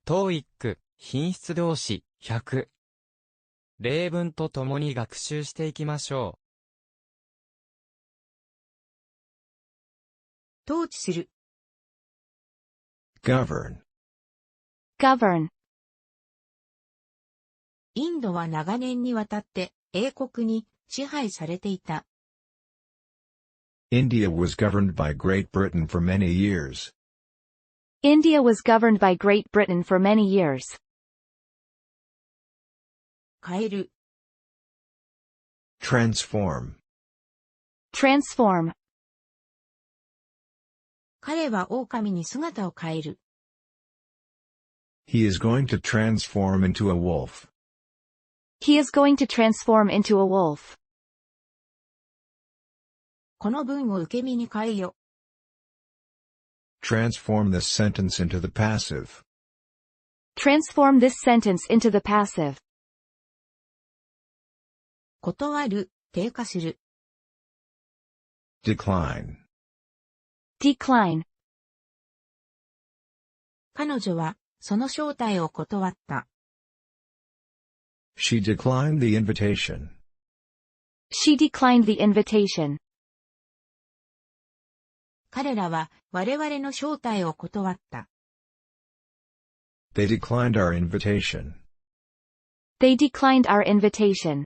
TOEIC 頻出動詞100。例文とともに学習していきましょう。統治する。govern. govern. インドは長年にわたって英国に支配されていた。India was governed by Great Britain for many years. India was governed by Great Britain for many years. 変える。transform. transform. 彼は狼に姿を変える。He is going to transform into a wolf. He is going to transform into a wolf. この文を受け身に変えよ。Transform this sentence into the passive. Transform this sentence into the passive. 断る、低下する。decline. decline. 彼女は、その招待を断った。She declined the invitation. She declined the invitation. 彼らは、我々の招待を断った。They declined our invitation. They declined our invitation.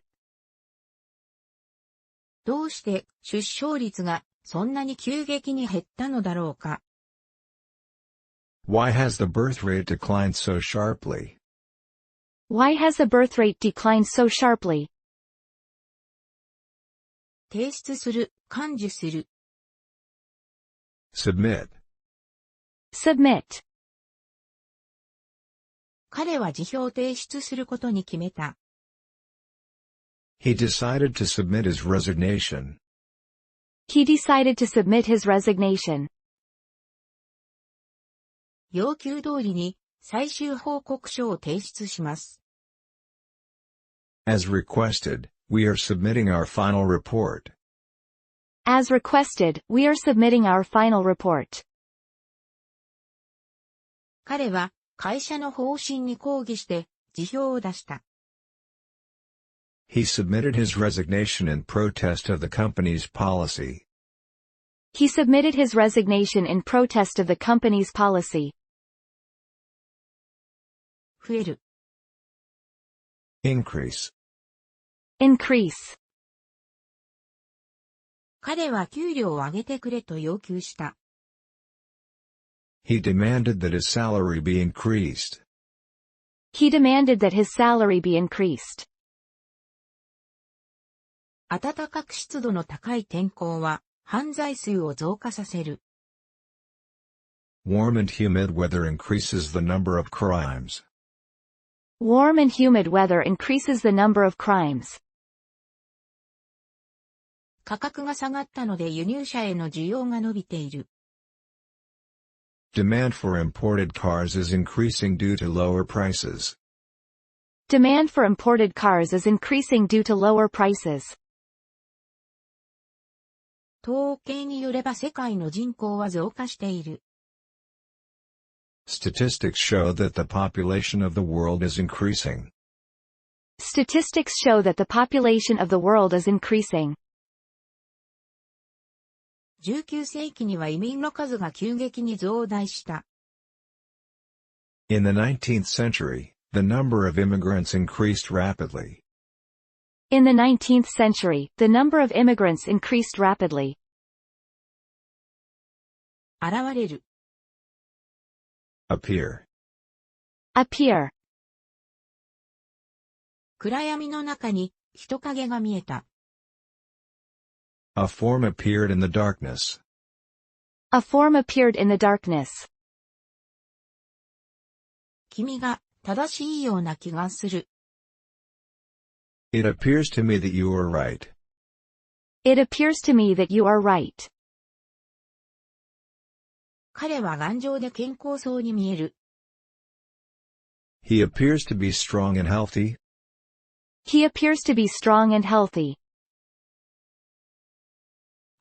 どうして出生率がそんなに急激に減ったのだろうか。Why has the birth rate declined so sharply? Why has the birth rate declined so sharply? 提出する、感受する。Submit. submit. 彼は辞表を提出することに決めた。He decided to submit his resignation. He decided to submit his resignation. 要求通りに最終報告書を提出します。As requested, we are submitting our final report. As requested, we are submitting our final report. 彼は会社の方針に抗議して辞表を出した。He submitted his resignation in protest of the company's policy. He submitted his resignation in protest of the company's policy. 増える。Increase. increase. 彼は給料を上げてくれと要求した。He demanded that his salary be increased. He demanded that his salary be increased. 暖かく湿度の高い天候は犯罪数を増加させる。Warm and humid weather increases the number of crimes. Warm and humid weather increases the number of crimes. 価格が下がったので輸入車への需要が伸びている。Demand for imported cars is increasing due to lower prices. Demand for imported cars is increasing due to lower prices. 統計によれば世界の人口は増加している。Statistics show that the population of the world is increasing. Statistics show that the population of the world is increasing. 19世紀には移民の数が急激に増大した。In the 19th century, the number of immigrants increased rapidly. In the 19th century, the number of immigrants increased rapidly. 現れる。Appear. appear. 暗闇の中に人影が見えた。A form appeared in the darkness. A form appeared in the darkness. 君が正しいような気がする。It appears to me that you are right. It appears to me that you are right. 彼は頑丈で健康そうに見える。He appears to be strong and healthy. He appears to be strong and healthy.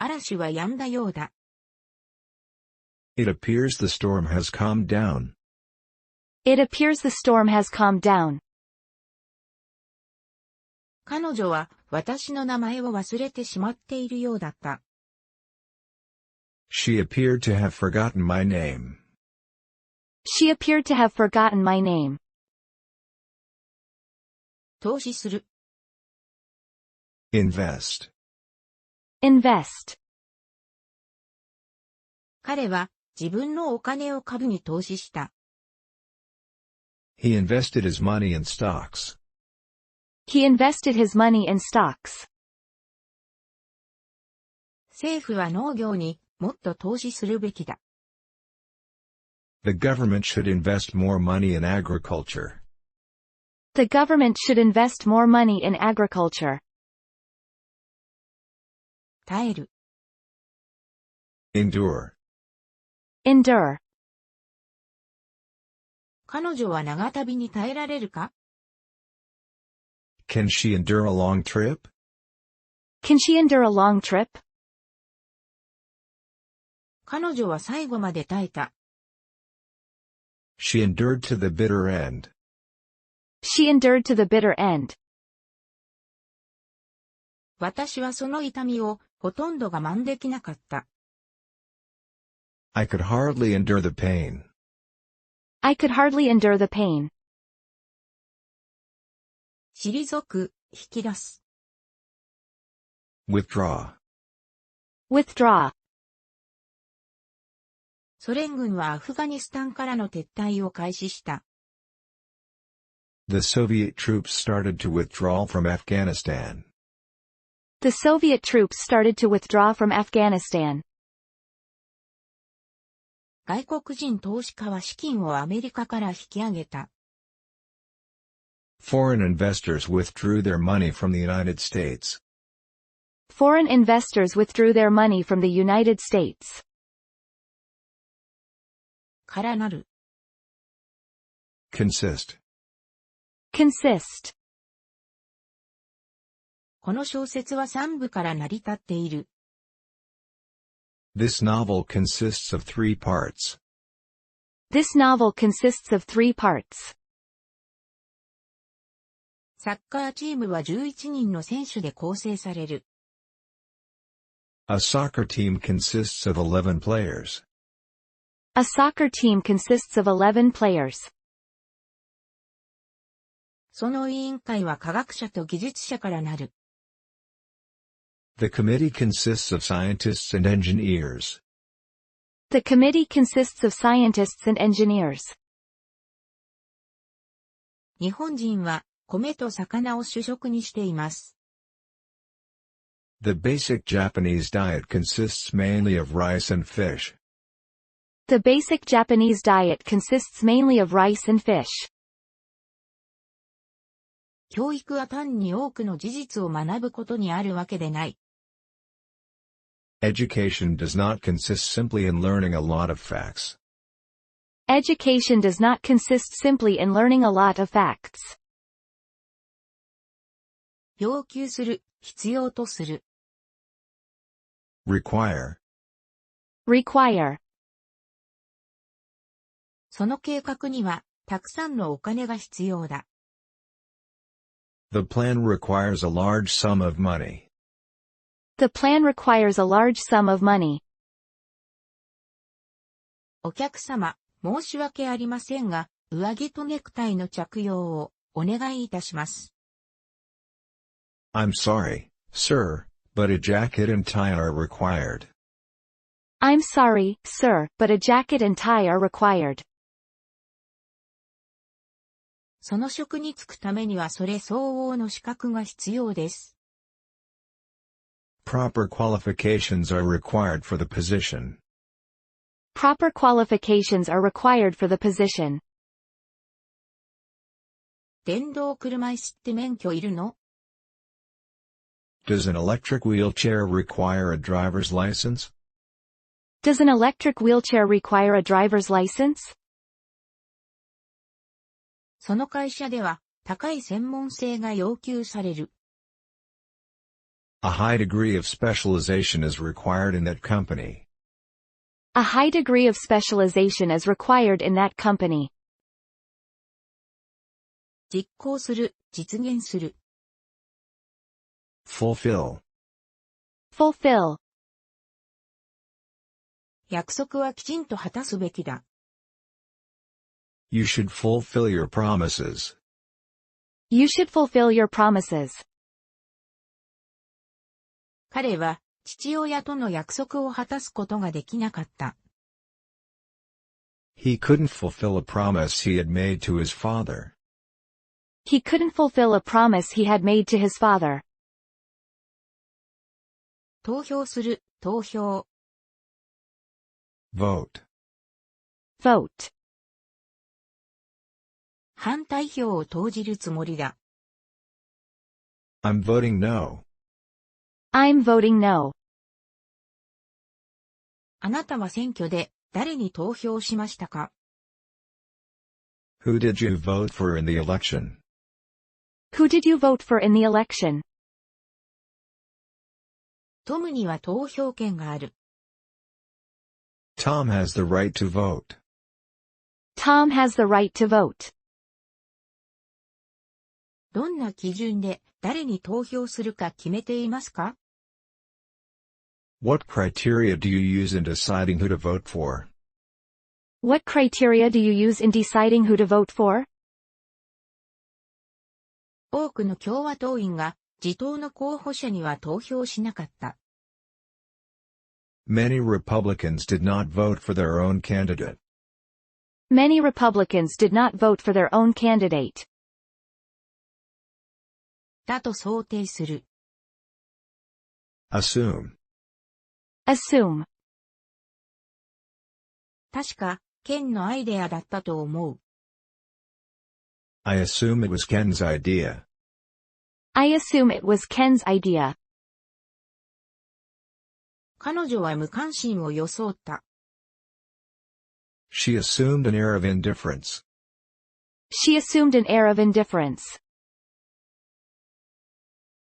嵐は止んだようだ。It appears the storm has calmed down. It appears the storm has calmed down. 彼女は私の名前を忘れてしまっているようだった。She appeared to have forgotten my name. She appeared to have forgotten my name. 投資する。Invest. Invest. 彼は自分のお金を株に投資した。He invested his money in stocks. He invested his money in stocks. 政府は農業にもっと投資するべきだ。The government should invest more money in agriculture. The government should invest more money in agriculture. 耐える。Endure. Endure. 彼女は長旅に耐えられるか？ Can she endure a long trip? Can she endure a long trip? 彼女は最後まで耐えた。She endured to the bitter end. She endured to the bitter end. 私はその痛みをほとんど我慢できなかった。I could hardly endure the pain. I could hardly endure the pain. 退く、引き出す。Withdraw. Withdraw. ソ連軍はアフガニスタンからの撤退を開始した。The Soviet troops started to withdraw from Afghanistan. The Soviet troops started to withdraw from Afghanistan. 外国人投資家は資金をアメリカから引き上げた。Foreign investors withdrew their money from the United States. Foreign investors withdrew their money from the United States. からなる。Consist. Consist. この小説は3部から成り立っている。This novel consists of 3 parts. This novel consists of 3 parts. サッカーチームは11人の選手で構成される。A soccer team consists of 11 players. A soccer team consists of 11 players. その委員会は科学者と技術者からなる。The committee consists of scientists and engineers. The committee consists of scientists and engineers. 日本人は米と魚を主食にしています。The basic Japanese diet consists mainly of rice and fish. The basic Japanese diet consists mainly of rice and fish. 教育は単に多くの事実を学ぶことにあるわけでない。Education does not consist simply in learning a lot of facts. Education does not consist simply in learning a lot of facts. 要求する、必要とする。Require. Require. その計画には、たくさんのお金が必要だ。The plan requires a large sum of money. The plan requires a large sum of money. お客様、申し訳ありませんが、上着とネクタイの着用をお願いいたします。I'm sorry, sir, but a jacket and tie are required. I'm sorry, sir, but a jacket and tie are required. その職に就くためにはそれ相応の資格が必要です。Proper qualifications are required for the position. Proper qualifications are required for the position. 電動車椅子って免許いるの？ Does an electric wheelchair require a driver's license? Does an electric wheelchair require a driver's license? その会社では、高い専門性が要求される。A high degree of specialization is required in that company. A high degree of specialization is required in that company. 実行する、実現する。fulfill, fulfill, 約束はきちんと果たすべきだ。you should fulfill your promises. you should fulfill your promises. 彼は父親との約束を果たすことができなかった。He couldn't fulfill a promise he had made to his father. he couldn't fulfill a promise he had made to his father. 投票する、投票。vote, vote, 反対票を投じるつもりだ。I'm voting no. I'm voting no. あなたは選挙で誰に投票しましたか？ Who did you vote for in the election? who did you vote for in the election? トムには投票権がある。Tom has the right to vote. Tom has the right to vote. どんな基準で誰に投票するか決めていますか？ What criteria do you use in deciding who to vote for? What criteria do you use in deciding who to vote for? 多くの共和党員が自党の候補者には投票しなかった。Many Republicans did not vote for their own candidate. Many Republicans did not vote for their own candidate. だと想定する。Assume, assume, 確か、ケンのアイデアだったと思う。I assume it was Ken's idea. I assume it was Ken's idea. 彼女は無関心を装った。She assumed an air of indifference. She assumed an air of indifference.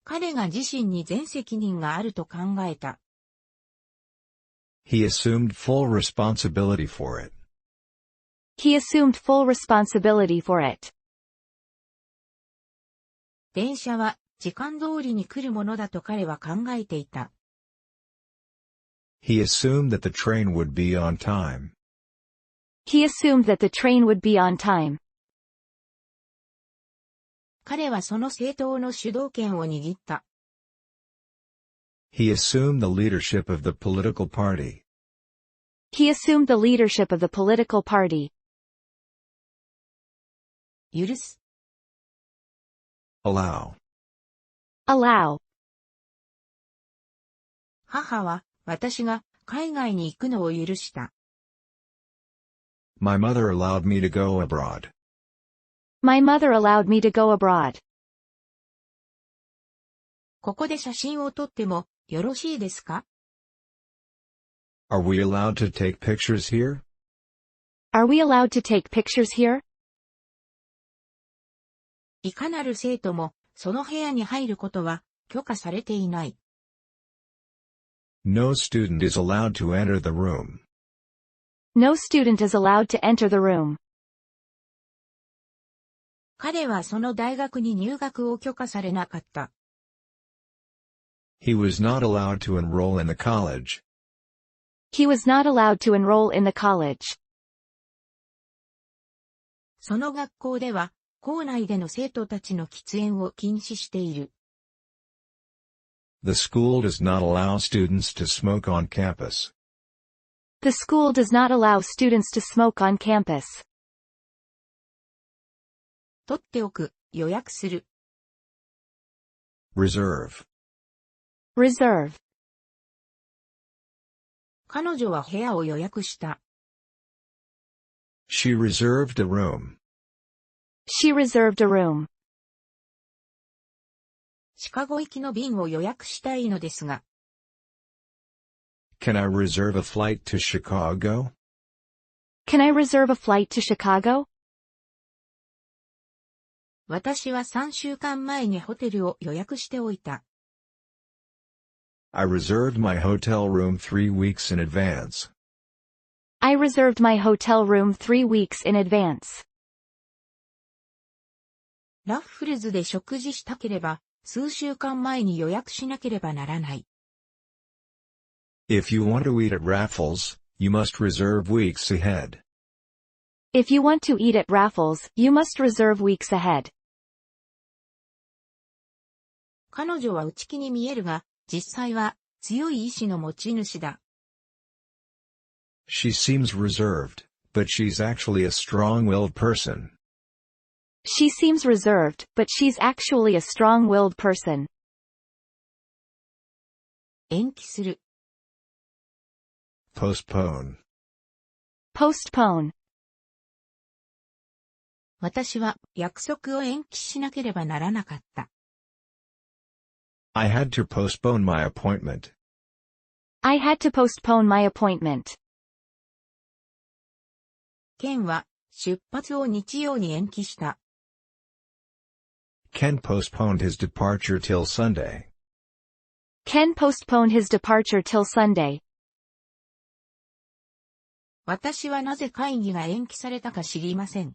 彼が自身に全責任があると考えた。He assumed full responsibility for it. He assumed full responsibility for it. 電車は時間通りに来るものだと彼は考えていた。He assumed that the train would be on time. He assumed that the train would be on time. 彼はその政党の主導権を握った。He assumed the leadership of the political party. He assumed the leadership of the political party. 許す。Allow. Allow. 母は私が海外に行くのを許した。My mother allowed me to go abroad. My mother allowed me to go abroad. ここで写真を撮ってもよろしいですか？ Are we allowed to take pictures here? Are we allowed to take pictures here? いかなる生徒もその部屋に入ることは許可されていない。No student is allowed to enter the room. No student is allowed to enter the room. 彼はその大学に入学を許可されなかった。He was not allowed to enroll in the college. He was not allowed to enroll in the college. その学校では校内での生徒たちの喫煙を禁止している。The school does not allow students to smoke on campus. The school does not allow students to smoke on campus. 取っておく、予約する。Reserve. Reserve. 彼女は部屋を予約した。She reserved a room. She reserved a room. シカゴ行きの便を予約したいのですが。Can I reserve a flight to Chicago? Can I reserve a flight to Chicago? 私は3週間前にホテルを予約しておいた。I reserved my hotel room 3 weeks in advance. I reserved my hotel room 3 weeks in advance. ラッフルズで食事したければ、数週間前に予約しなければならない。If you want to eat at Raffles, you must reserve weeks ahead. If you want to eat at Raffles, you must reserve weeks ahead. 彼女は内気に見えるが、実際は強い意志の持ち主だ。She seems reserved, but she's actually a strong-willed person. She seems reserved, but she's actually a strong-willed person. 延期する。Postpone. Postpone. 私は約束を延期しなければならなかった。I had to postpone my appointment. I had to postpone my appointment. ケンは出発を日曜に延期した。Ken postponed his departure till Sunday. Ken postponed his departure till Sunday. 私はなぜ会議が延期されたか知りません。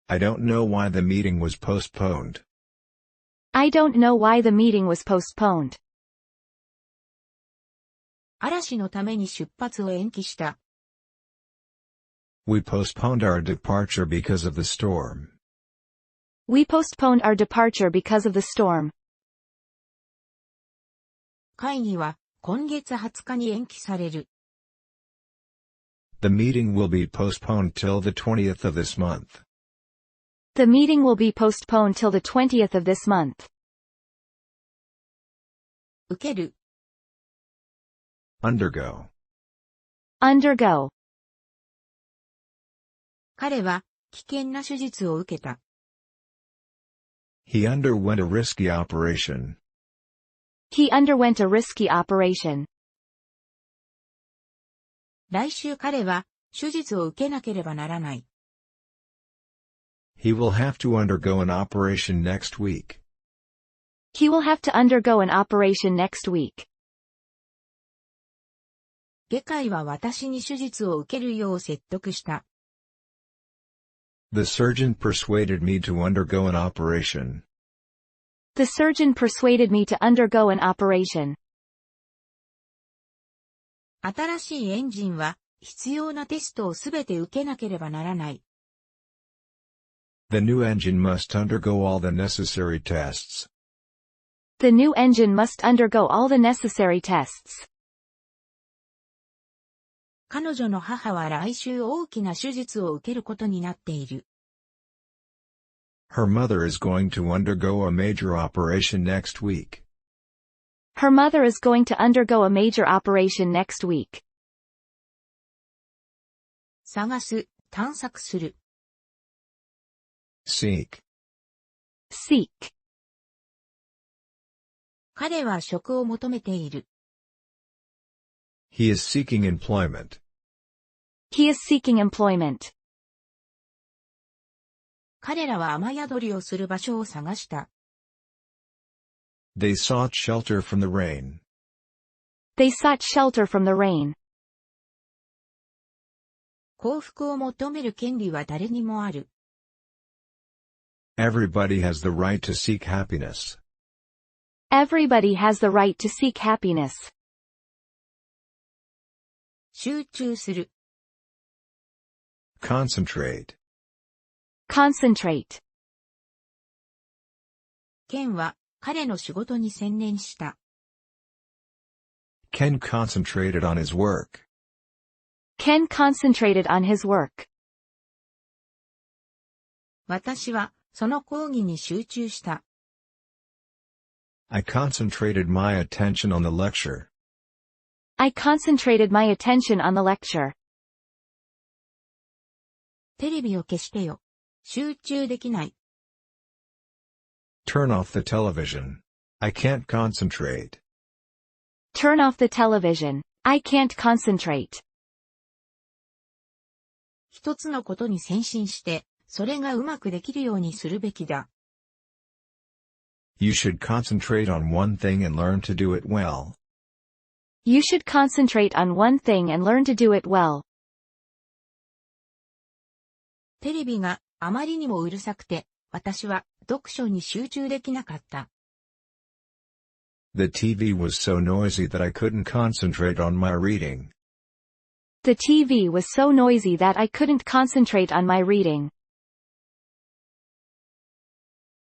I don't know why the meeting was postponed. I don't know why the meeting was postponed. 嵐のために出発を延期した。We postponed our departure because of the storm. We postponed our departure because of the storm. 会議は今月20日に延期される。The meeting will be postponed till the 20th of this month. The meeting will be postponed till the 20th of this month. 受ける。Undergo. Undergo. 彼は危険な手術を受けた。He underwent a risky operation. He underwent a risky operation. 来週彼は手術を受けなければならない。He will have to undergo an operation next week. He will have to undergo an operation next week. 外科医は私に手術を受けるよう説得した。The surgeon persuaded me to undergo an operation. The surgeon persuaded me to undergo an operation. 新しいエンジンは必要なテストをすべて受けなければならない。The new engine must undergo all the necessary tests. The new engine must undergo all the necessary tests. 彼女の母は来週大きな手術を受けることになっている。Her mother is going to undergo a major operation next week. Her mother is going to undergo a major operation next week. 探す、探索する。Seek. Seek. 彼は職を求めている。He is seeking employment. He is seeking employment. 彼らは雨宿りをする場所を探した。They sought shelter from the rain. They sought shelter from the rain. 幸福を求める権利は誰にもある。Everybody has the right to seek happiness. Everybody has the right to seek happiness. 集中する。Concentrate. Concentrate. ケンは彼の仕事に専念した。Ken concentrated on his work. Ken concentrated on his work. 私はその講義に集中した。I concentrated my attention on the lecture. I concentrated my attention on the lecture. テレビを消してよ。集中できない。Turn off the television. I can't concentrate. Turn off the television. I can't concentrate. 一つのことに専心して、それがうまくできるようにするべきだ。You should concentrate on one thing and learn to do it well. You should concentrate on one thing and learn to do it well. テレビがあまりにもうるさくて、私は読書に集中できなかった。The TV was so noisy that I couldn't concentrate on my reading. The TV was so noisy that I couldn't concentrate on my reading.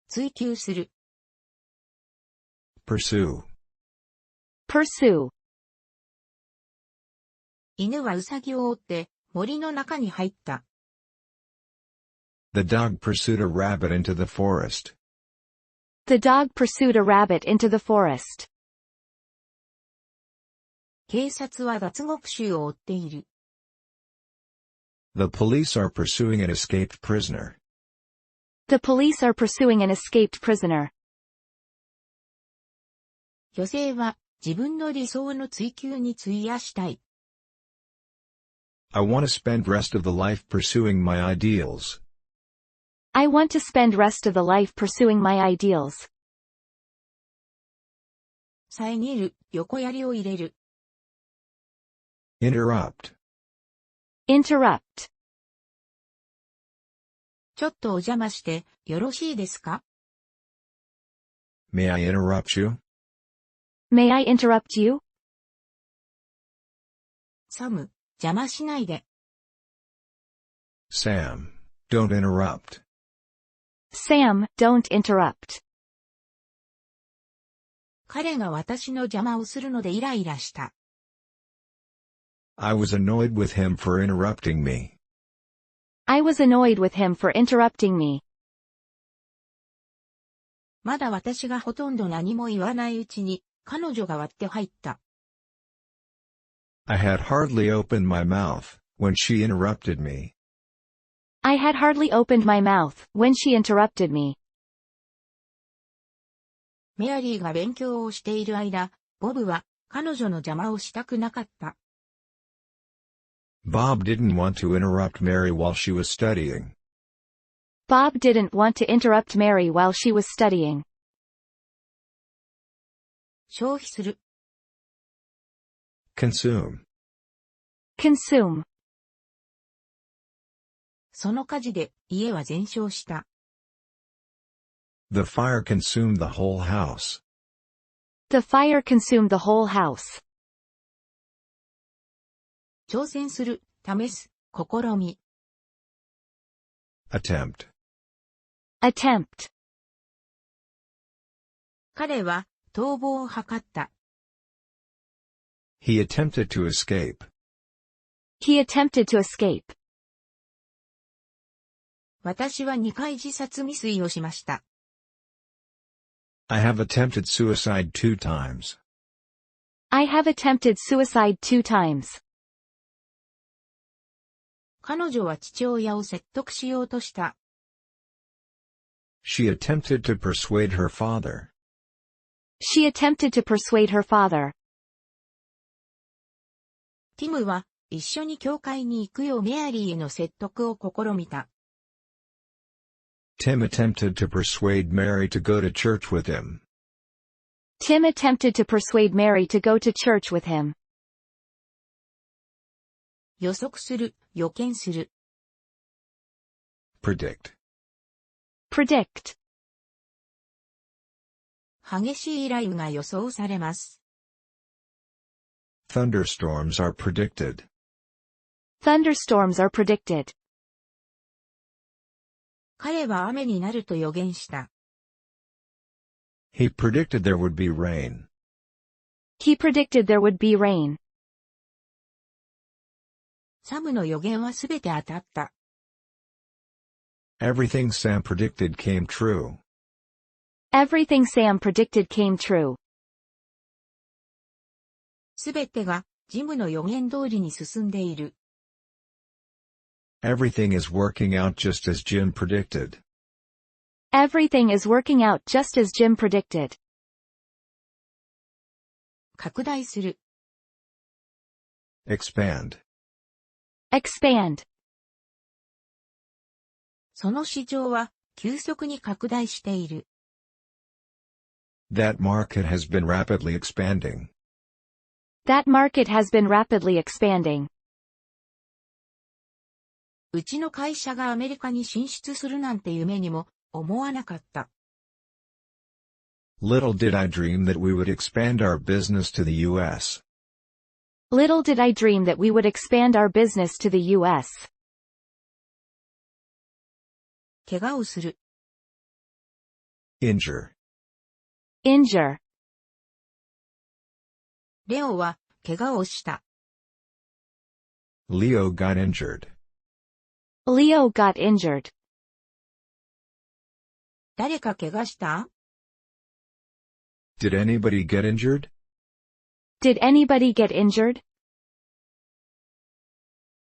追求する。Pursue. Pursue. 犬はウサギを追って森の中に入った。The dog pursued a rabbit into the forest. The dog pursued a rabbit into the forest. 警察は脱獄囚を追っている。The police are pursuing an escaped prisoner. The police are pursuing an escaped prisoner. 女性は自分の理想の追求に費やしたい。I want to spend rest of the life pursuing my ideals. I want to spend rest of the life pursuing my ideals. 遮る、横槍を入れる。Interrupt. Interrupt. ちょっとお邪魔してよろしいですか？ May I interrupt you? May I interrupt you? サム、邪魔しないで。Sam, don't interrupt. Sam, don't interrupt. 彼が私の邪魔をするのでイライラした。I was annoyed with him for interrupting me. I was annoyed with him for interrupting me. まだ私がほとんど何も言わないうちに、彼女が割って入った。I had hardly opened my mouth when she interrupted me. I had hardly opened my mouth when she interrupted me. メアリーが勉強をしている間、ボブは彼女の邪魔をしたくなかった。Bob didn't want to interrupt Mary while she was studying. Bob didn't want to interrupt Mary while she was studying. 消費する。Consume. Consume. その火事で家は全焼した。The fire consumed the whole house. The fire consumed the whole house. 挑戦する、試す、試み。Attempt. Attempt. 彼は逃亡を図った。He attempted to escape. He attempted to escape. 私は2回自殺未遂をしました。I have attempted suicide 2 times. I have attempted suicide 2 times. 彼女は父親を説得しようとした。She attempted to persuade her father. She attempted to persuade her father. ティムは一緒に教会に行くようメアリーへの説得を試みた。Tim attempted to persuade Mary to go to church with him. Tim attempted to persuade Mary to go to church with him. 予測する、予見する。Predict. Predict. 激しい雷雨が予想されます。Thunderstorms are predicted. Thunderstorms are predicted. 彼は雨になると予言した。He predicted there would be rain. He predicted there would be rain. サムの予言はすべて当たった。Everything Sam predicted came true. Everything Sam predicted came true. すべてがジムの予言通りに進んでいる。Everything is working out just as Jim predicted. Everything is working out just as Jim predicted. 拡大する。Expand. Expand. その市場は急速に拡大している。That market has been rapidly expanding. That market has been rapidly expanding. うちの会社がアメリカに進出するなんて夢にも思わなかった。Little did I dream that we would expand our business to the U.S. Little did I dream that we would expand our business to the U.S. 怪我をする。Injure. Injure. レオは怪我をした。Leo got injured. Leo got injured. 誰か怪我した？ Did anybody get injured? Did anybody get injured?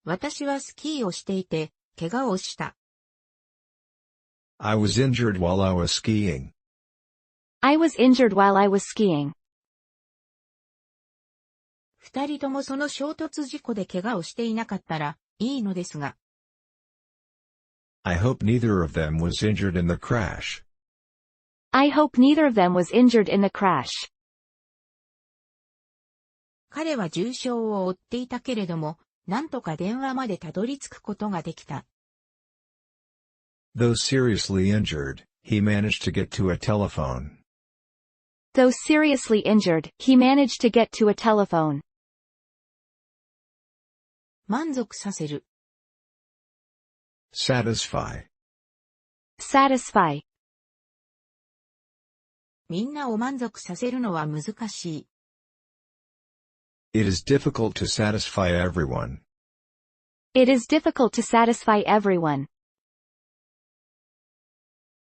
私はスキーをしていて、怪我をした。I was injured while I was skiing. I was injured while I was skiing. 二人ともその衝突事故で怪我をしていなかったらいいのですが。I hope neither of them was injured in the crash. I hope neither of them was injured in the crash. 彼は重傷を負っていたけれども、なんとか電話までたどり着くことができた。Though seriously injured, he managed to get to a telephone. Though seriously injured, he managed to get to a telephone. 満足させる。Satisfy. Satisfy. みんなを満足させるのは難しい。It is difficult to satisfy everyone. It is difficult to satisfy everyone.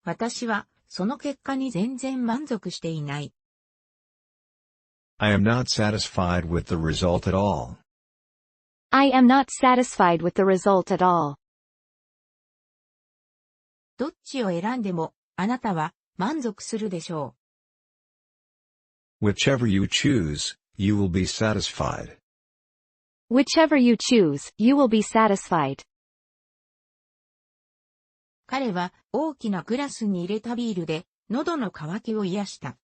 私は、その結果に全然満足していない。I am not satisfied with the result at all. I am not satisfied with the result at all. どっちを選んでも、あなたは満足するでしょう。Whichever you choose, you will be satisfied. Whichever you choose, you will be satisfied. 彼は大きなグラスに入れたビールで喉の渇きを癒した。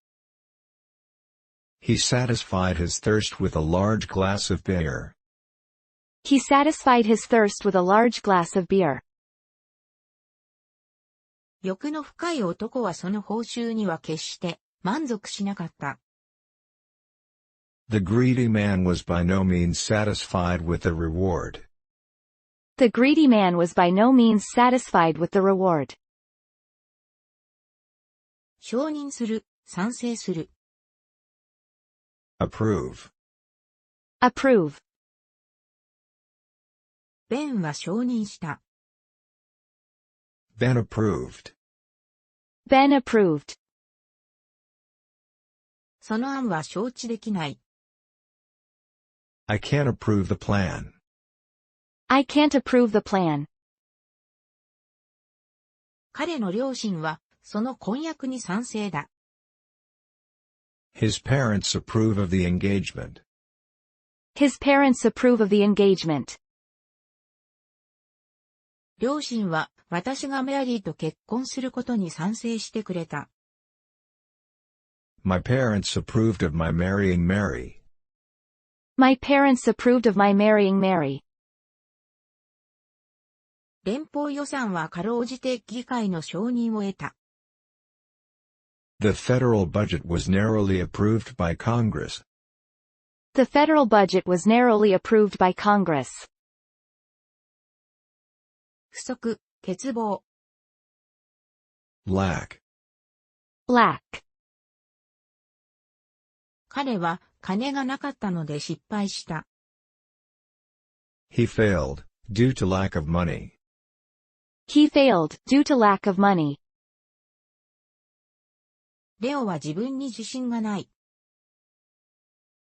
He satisfied his thirst with a large glass of beer. He satisfied his thirst with a large glass of beer. 欲の深い男はその報酬には決して満足しなかった。The greedy man was by no means satisfied with the reward. The greedy man was by no means satisfied with the reward. 承認する、賛成する。Approve. Approve. ベンは承認した。Ben approved. Ben approved. その案は承知できない。I can't approve the plan. I can't approve the plan. 彼の両親は、その婚約に賛成だ。His parents approve of the engagement. His parents approve of the engagement. 両親は、私がメアリーと結婚することに賛成してくれた。My parents approved of my marrying Mary. My parents approved of my marrying Mary. 連邦予算はかろうじて議会の承認を得た。The federal budget was narrowly approved by Congress. The federal budget was narrowly approved by Congress. 不足、欠乏。Lack. Lack. 彼は金がなかったので失敗した。He failed, due to lack of money. He failed, due to lack of money. レオは自分に自信がない。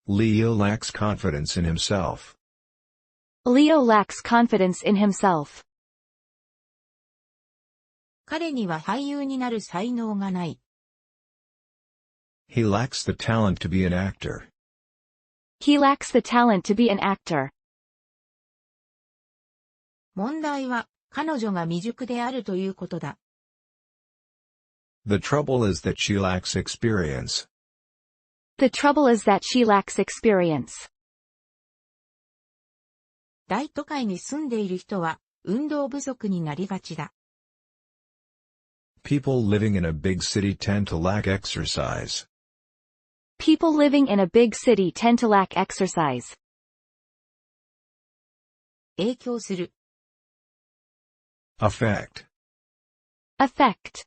Leo lacks confidence in himself. Leo lacks confidence in himself. 彼には俳優になる才能がない。He lacks the talent to be an actor. He lacks the talent to be an actor. 問題は、彼女が未熟であるということだ。The trouble is that she lacks experience. The trouble is that she lacks experience. 大都会に住んでいる人は、運動不足になりがちだ。People living in a big city tend to lack exercise. People living in a big city tend to lack exercise. 影響する。Affect. Affect.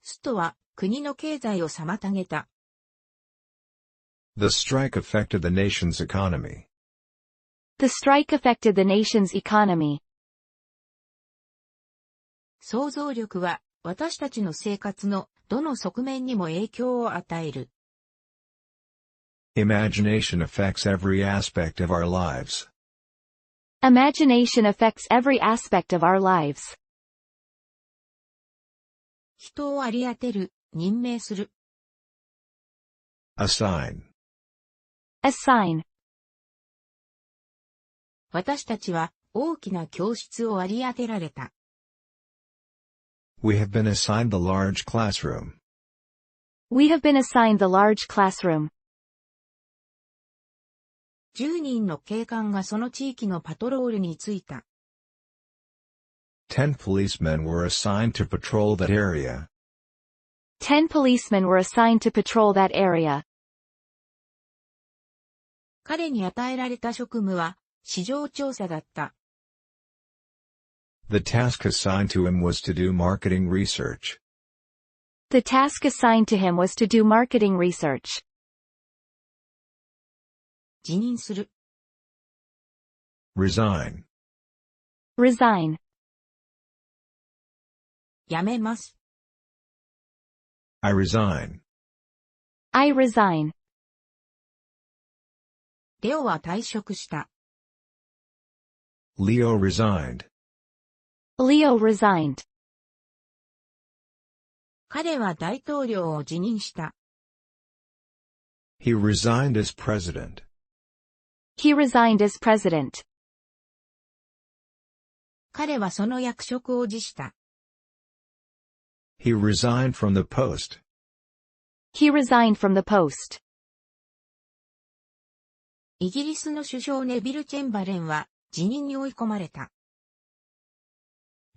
ストは国の経済を妨げた。The strike affected the nation's economy. The strike affected the nation's economy. 想像力は私たちの生活のどの側面にも影響を与える。Imagination affects every aspect of our lives. Imagination affects every aspect of our lives. 人を割り当てる、任命する。Assign. Assign. 私たちは大きな教室を割り当てられた。We have been assigned the large classroom. We have been assigned the large classroom. 10人の警官がその地域のパトロールに就いた。10 policemen were assigned to patrol that area. 10 policemen were assigned to patrol that area. 彼に与えられた職務は市場調査だった。The task assigned to him was to do marketing research. The task assigned to him was to do marketing research. 辞任する。Resign. Resign. 辞めます。I resign. I resign. レオは退職した。Leo resigned. Leo resigned. 彼は大統領を辞任した。He resigned as president. He resigned as president. 彼はその役職を辞した。He resigned from the post. He resigned from the post. イギリスの首相ネビル・チェンバレンは辞任に追い込まれた。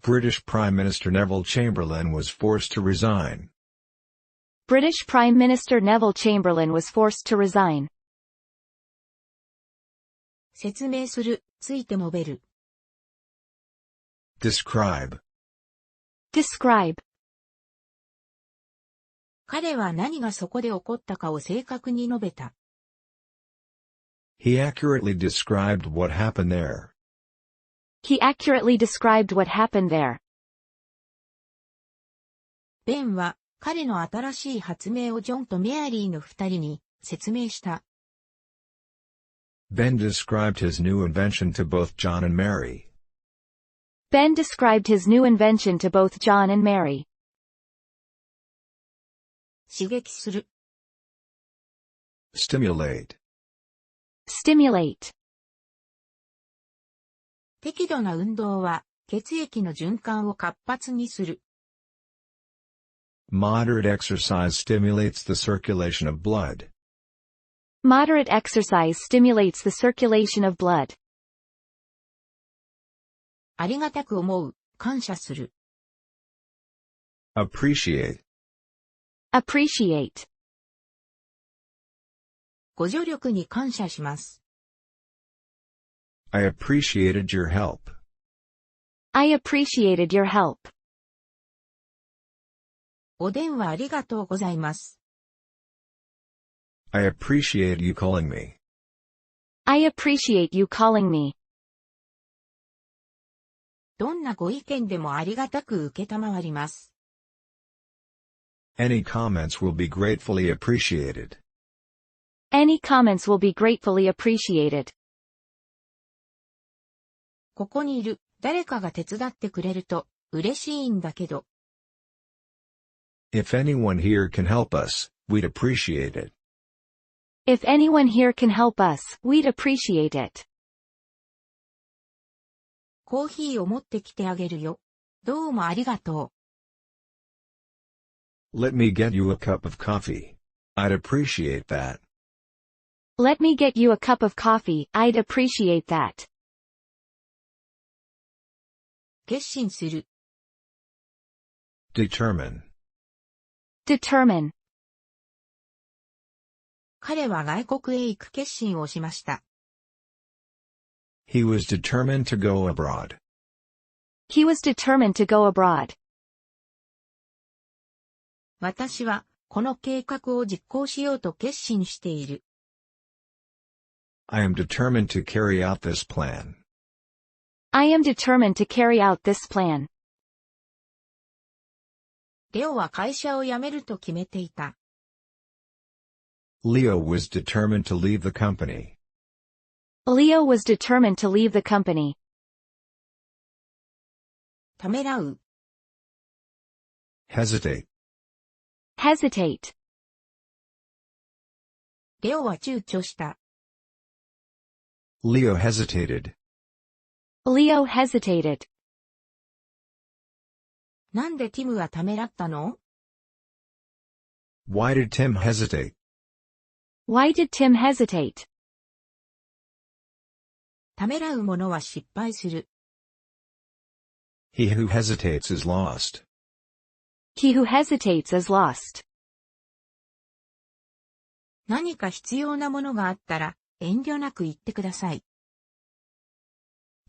British Prime Minister Neville Chamberlain was forced to resign. British Prime Minister Neville Chamberlain was forced to resign. 説明する、ついて述べる。Describe. Describe. 彼は何がそこで起こったかを正確に述べた。He accurately described what happened there. He accurately described what happened there. ベンは彼の新しい発明をジョンとメアリーの二人に説明した。Ben described his new invention to both John and Mary. Ben described his new invention to both John and Mary. 刺激する。Stimulate. Stimulate. 適度な運動は血液の循環を活発にする。Moderate exercise stimulates the circulation of blood. Moderate exercise stimulates the circulation of blood. ありがたく思う、感謝する。Appreciate. Appreciate. ご助力に感謝します。I appreciated your help. I appreciated your help. お電話ありがとうございます。I appreciate you calling me. I appreciate you calling me. どんなご意見でもありがたく受けたまわります。Any comments will be gratefully appreciated. Any comments will be gratefully appreciated. ここにいる誰かが手伝ってくれると嬉しいんだけど。If anyone here can help us, we'd appreciate it. If anyone here can help us, we'd appreciate it. コーヒーを持ってきてあげるよ。どうもありがとう。Let me get you a cup of coffee. I'd appreciate that. Let me get you a cup of coffee, I'd appreciate that. 決心する。Determine. Determine. 彼は外国へ行く決心をしました。He was determined to go abroad. He was determined to go abroad. 私は、この計画を実行しようと決心している。I am determined to carry out this plan. I am determined to carry out this plan. レオは会社を辞めると決めていた。Leo was determined to leave the company. Leo was determined to leave the company. ためらう。Hesitate. Hesitate. レオは躊躇した。Leo hesitated. Leo hesitated. なんでティムはためらったの？ Why did Tim hesitate? Why did Tim hesitate? ためらう者は失敗する。He who hesitates is lost. He who hesitates is lost. 何か必要なものがあったら、遠慮なく言ってください。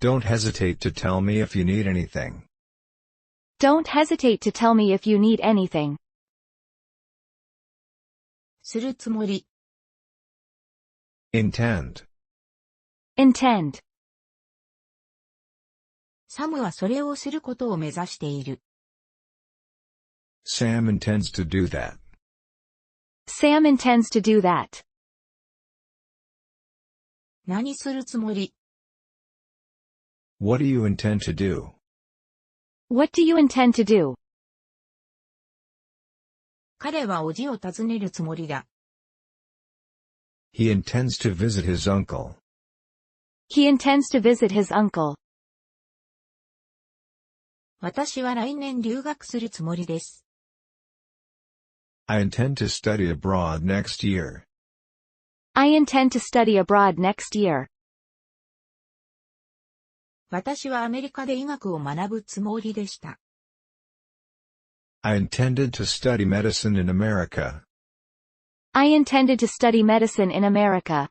Don't hesitate to tell me if you need anything. Don't hesitate to tell me if you need anything. するつもり。Intend. Intend. サムはそれをすることを目指している。Sam intends to do that. Sam intends to do that. 何するつもり？ What do you intend to do? What do you intend to do? 彼は叔父を訪ねるつもりだ。He intends to visit his uncle. He intends to visit his uncle. 私は来年留学するつもりです。I intend to study abroad next year. I intend to study abroad next year. 私はアメリカで医学を学ぶつもりでした。I intended to study medicine in America. I intended to study medicine in America.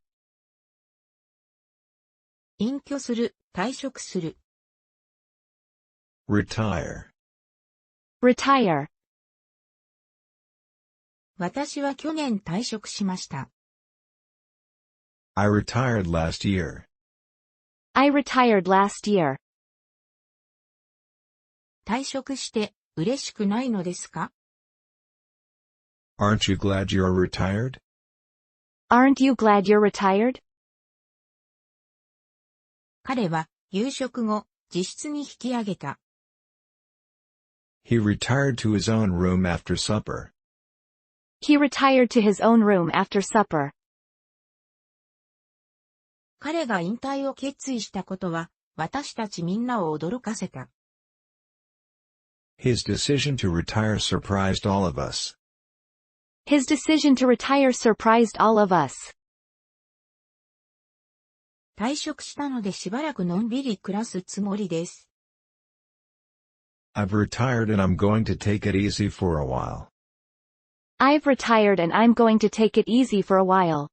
隠居する、退職する。Retire. Retire. 私は去年退職しました。I retired last year. I retired last year. 退職して嬉しくないのですか？ Aren't you glad you're retired? Aren't you glad you're retired? 彼は夕食後、自室に引き上げた。He retired to his own room after supper. He retired to his own room after supper. 彼が引退を決意したことは、私たちみんなを驚かせた。His decision to retire surprised all of us. His decision to retire surprised all of us. 退職したのでしばらくのんびり暮らすつもりです。I've retired and I'm going to take it easy for a while. I've retired and I'm going to take it easy for a while.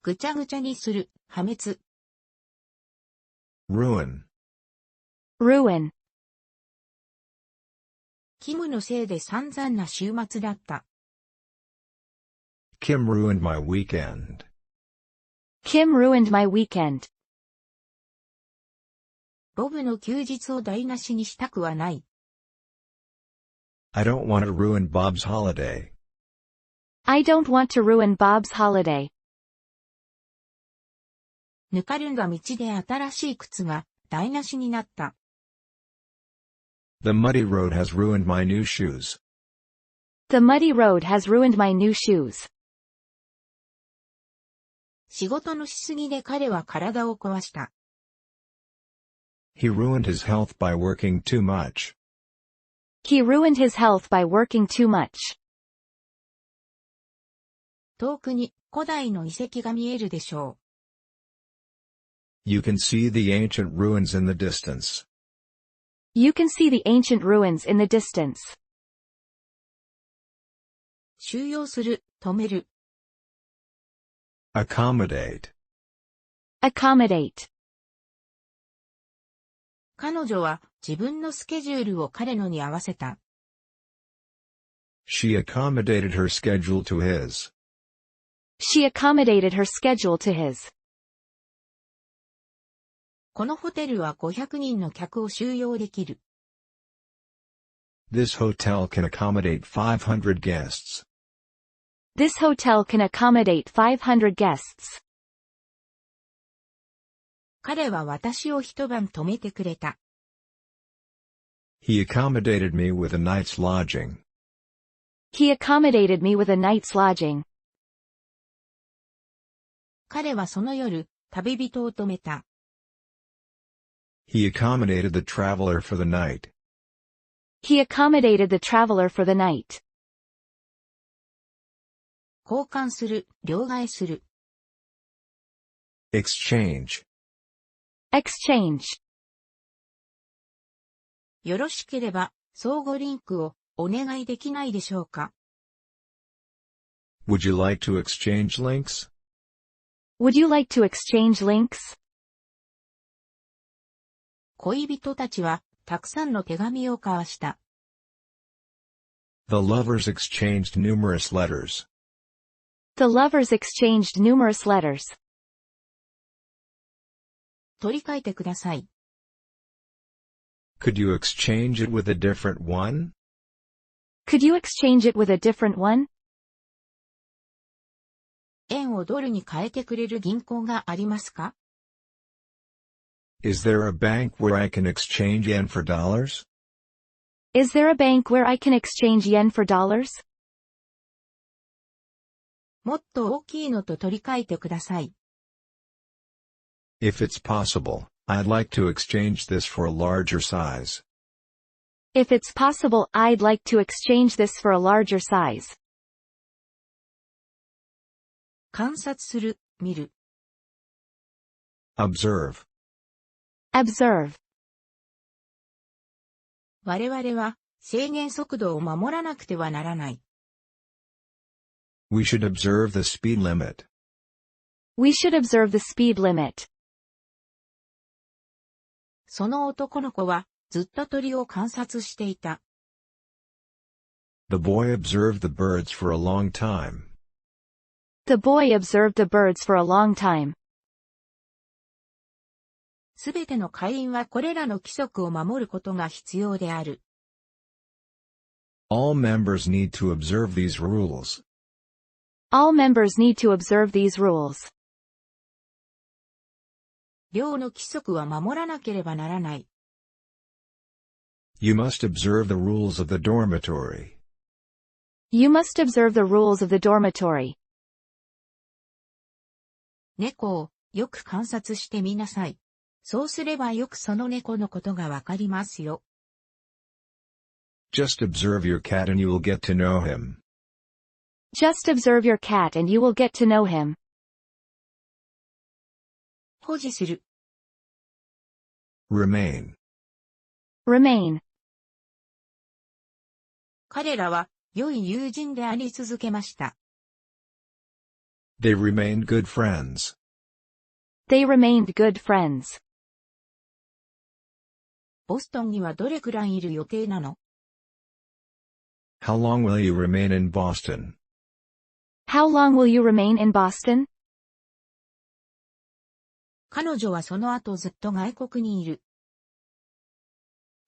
ぐちゃぐちゃにする、破滅。Ruin. Ruin. キムのせいで散々な週末だった。Kim ruined my weekend. Kim ruined my weekend. ボブの休日を台無しにしたくはない。I don't want to ruin Bob's holiday. I don't want to ruin Bob's holiday. ぬかるんだ道で新しい靴が台無しになった。The muddy road has ruined my new shoes. The muddy road has ruined my new shoes. 仕事のしすぎで彼は体を壊した。He ruined his health by working too much. He ruined his health by working too much. 遠くに古代の遺跡が見えるでしょう。You can see the ancient ruins in the distance. You can see the ancient ruins in the distance. 収容する、止める。Accommodate. Accommodate. 彼女は自分のスケジュールを彼のに合わせた。She accommodated her schedule to his. She accommodated her schedule to his. このホテルは500人の客を収容できる。This hotel can accommodate 500 guests. This hotel can accommodate 500 guests. 彼は私を一晩泊めてくれた。He accommodated me with a night's lodging. He accommodated me with a night's lodging. 彼はその夜、旅人を泊めた。He accommodated the traveler for the night. He accommodated the traveler for the night. 交換する、両替する。Exchange. Exchange. よろしければ、相互リンクをお願いできないでしょうか。Would you like to exchange links? Would you like to exchange links? 恋人たちは、たくさんの手紙を交わした。The lovers exchanged numerous letters. The lovers exchanged numerous letters. 取り替えてください。Could you exchange it with a different one? Could you exchange it with a different one? 円をドルに変えてくれる銀行がありますか？ Is there a bank where I can exchange yen for dollars? Is there a bank where I can exchange yen for dollars? もっと大きいのと取り替えてください。If it's possible, I'd like to exchange this for a larger size. If it's possible, I'd like to exchange this for a larger size. 観察する、見る。Observe. Observe. 我々は制限速度を守らなくてはならない。We should observe the speed limit. We should observe the speed limit. その男の子はずっと鳥を観察していた。The boy observed the birds for a long time. The boy observed the birds for a long time. すべての会員はこれらの規則を守ることが必要である。All members need to observe these rules. All members need to observe these rules. 寮の規則は守らなければならない。You must observe the rules of the dormitory. You must observe the rules of the dormitory. 猫をよく観察してみなさい。そうすればよくその猫のことがわかりますよ。Just observe your cat and you will get to know him. Just observe your cat and you will get to know him. 保持する。Remain. Remain. 彼らは良い友人であり続けました。They remained good friends. They remained good friends. ボストンにはどれくらいいる予定なの？ How long will you remain in Boston? How long will you remain in Boston? 彼女はその後ずっと外国にいる。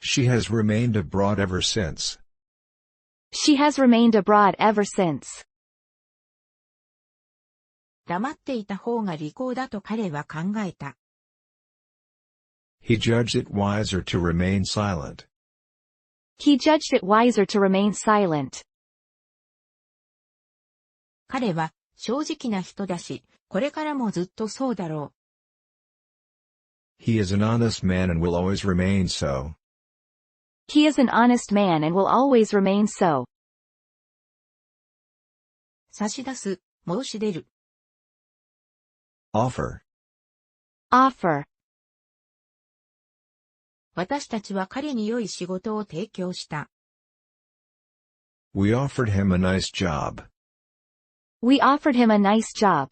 She has remained abroad ever since. She has remained abroad ever since. 黙っていた方が利口だと彼は考えた。He judged it wiser to remain silent. He judged it wiser to remain silent. 彼は正直な人だし、これからもずっとそうだろう。He is an honest man and will always remain so. He is an honest man and will always remain so. 差し出す、申し出る。Offer. Offer. 私たちは彼に良い仕事を提供した。We offered him a nice job. We offered him a nice job.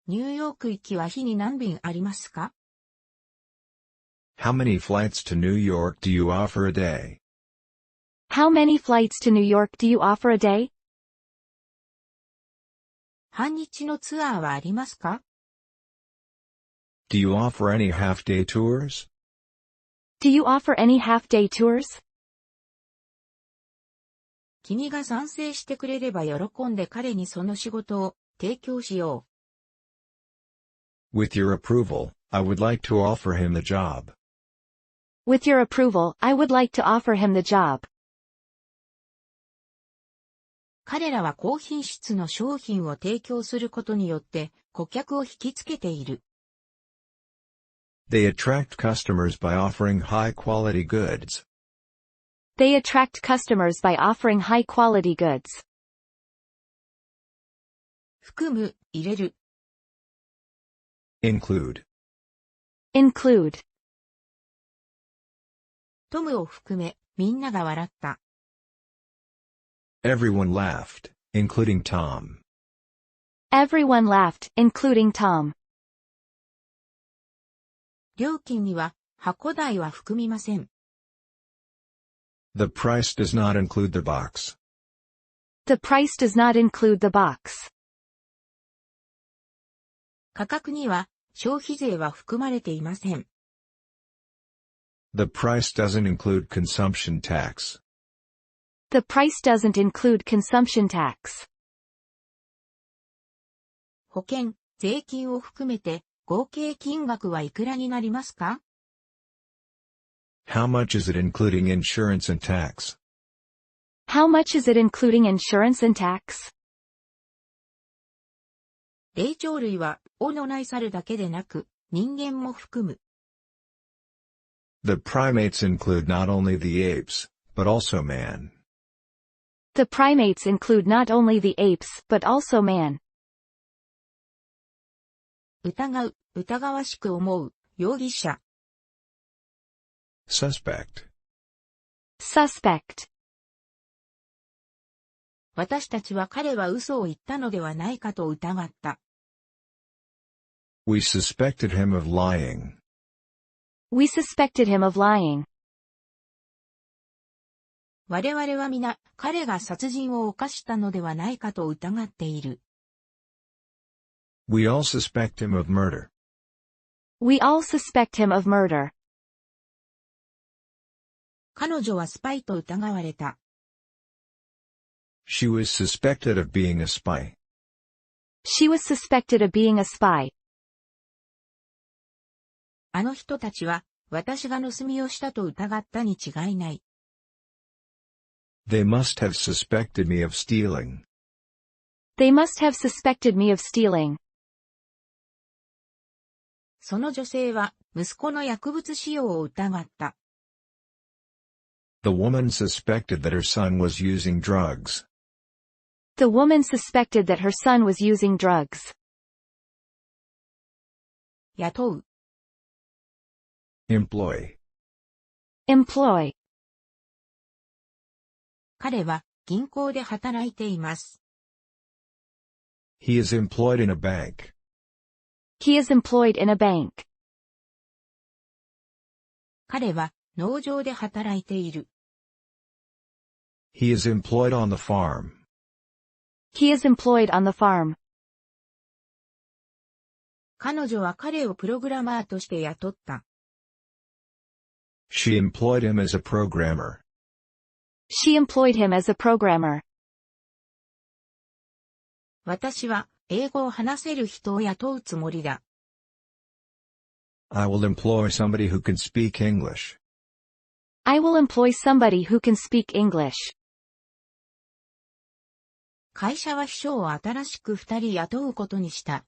ニューヨーク行きは日に何便ありますか？ How many flights to New York do you offer a day? How many flights to New York do you offer a day? 半日のツアーはありますか？ Do you offer any half-day tours? Do you offer any half-day tours? 君が賛成してくれれば喜んで彼にその仕事を提供しよう。With your approval, I would like to offer him the job. With your approval, I would like to offer him the job. 彼らは高品質の商品を提供することによって顧客を引きつけている。They attract customers by offering high-quality goods. They attract customers by offering high-quality goods. 含む、入れる。Include. Include. トムを含め、みんなが笑った。Everyone laughed, including Tom. Everyone laughed, including Tom. 料金には、箱代は含みません。The price does not include the box. The price does not include the box. 価格には、消費税は含まれていません。The price doesn't include consumption tax. The price doesn't include consumption tax. 保険、税金を含めて、合計金額はいくらになりますか？ How much is it including insurance and tax? How much is it including insurance and tax? 霊長類は、尾のない猿だけでなく、人間も含む。The primates include not only the apes, but also man. The primates include not only the apes, but also man. 疑う、疑わしく思う、容疑者。Suspect. Suspect. 私たちは彼は嘘を言ったのではないかと疑った。We suspected him of lying. We suspected him of lying. 我々は皆、彼が殺人を犯したのではないかと疑っている。We all suspect him of murder. We all suspect him of murder. 彼女はスパイと疑われた。She was suspected of being a spy. She was suspected of being a spy. あの人たちは、私が盗みをしたと疑ったに違いない。They must have suspected me of stealing. They must have suspected me of stealing. その女性は、息子の薬物使用を疑った。The woman suspected that her son was using drugs. The woman suspected that her son was using drugs. 雇う。Employ. Employ. 彼は、銀行で働いています。He is employed in a bank. He is employed in a bank. 彼は、農場で働いている。He is employed on the farm. He is employed on the farm. 彼女は彼をプログラマーとして雇った。She employed him as a programmer. She employed him as a programmer. 私は、英語を話せる人を雇うつもりだ。I will employ somebody who can speak English. I will employ somebody who can speak English. 会社は秘書を新しく2人雇うことにした。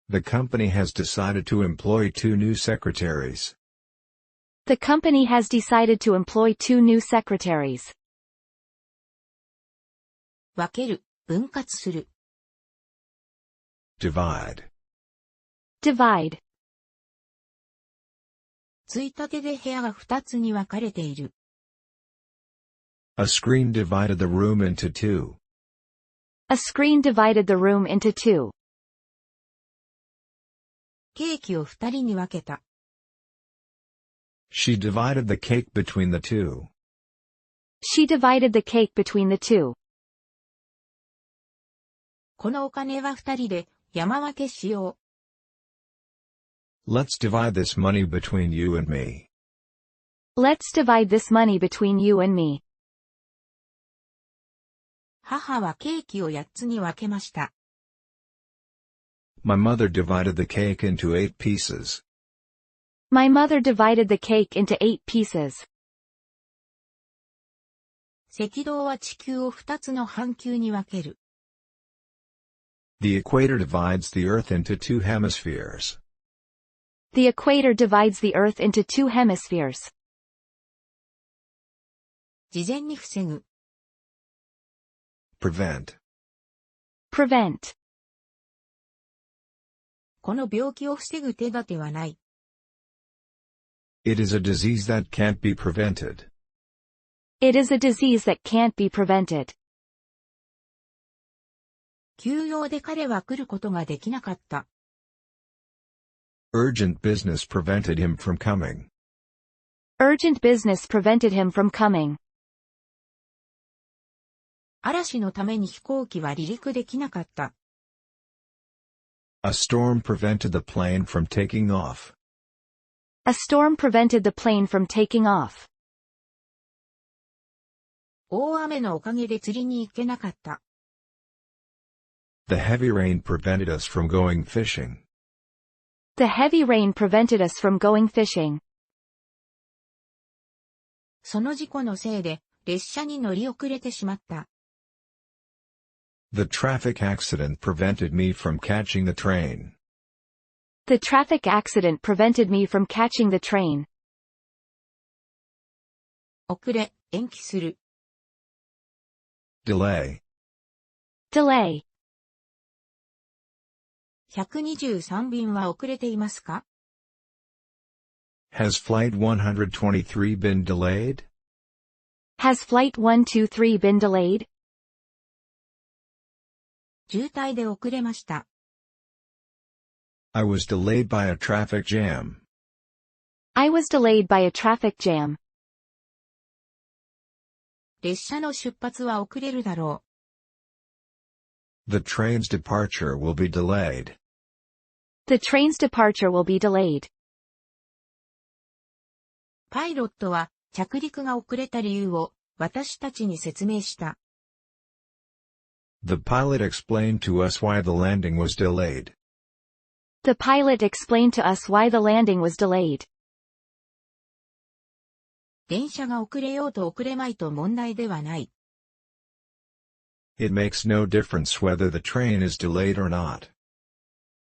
The company has decided to employ 2 new secretaries. The company has decided to employ 2 new secretaries. 分ける、分割する。Divide. Divide. ついたてで部屋が2つに分かれている。A screen divided the room into two. A screen divided the room into two. ケーキを2人に分けた。She divided the cake between the two. She divided the cake between the two. このお金は2人で山分けしよう。Let's divide this money between you and me. Let's divide this money between you and me. 母はケーキを8つに分けました。My mother divided the cake into 8 pieces. My mother divided the cake into 8 pieces. 赤道は地球を2つの半球に分ける。The equator divides the Earth into 2 hemispheres. The equator divides the Earth into 2 hemispheres. 事前に防ぐ。Prevent. Prevent. この病気を防ぐ手立てはない。It is a disease that can't be prevented. It is a disease that can't be prevented. 急用で彼は来ることができなかった。Urgent business prevented him from coming. Urgent business prevented him from coming. 嵐のために飛行機は離陸できなかった。A storm prevented the plane from taking off. A storm prevented the plane from taking off. 大雨のおかげで釣りに行けなかった。The heavy rain prevented us from going fishing. The heavy rain prevented us from going fishing. その事故のせいで列車に乗り遅れてしまった。The traffic accident prevented me from catching the train. The traffic accident prevented me from catching the train. 遅れ、延期する。Delay. Delay. 123便は遅れていますか？ Has Flight 123 been delayed? Has Flight 123 been delayed? 渋滞で遅れました。I was delayed by a traffic jam. I was delayed by a traffic jam. 列車の出発は遅れるだろ The train's departure will be delayed. The train's departure will be delayed. う。パイロットは着陸が遅れた理由を私たちに説明した。The pilot explained to us why the landing was delayed. The pilot explained to us why the landing was delayed. 電車が遅れようと遅れまいと問題ではない。It makes no difference whether the train is delayed or not.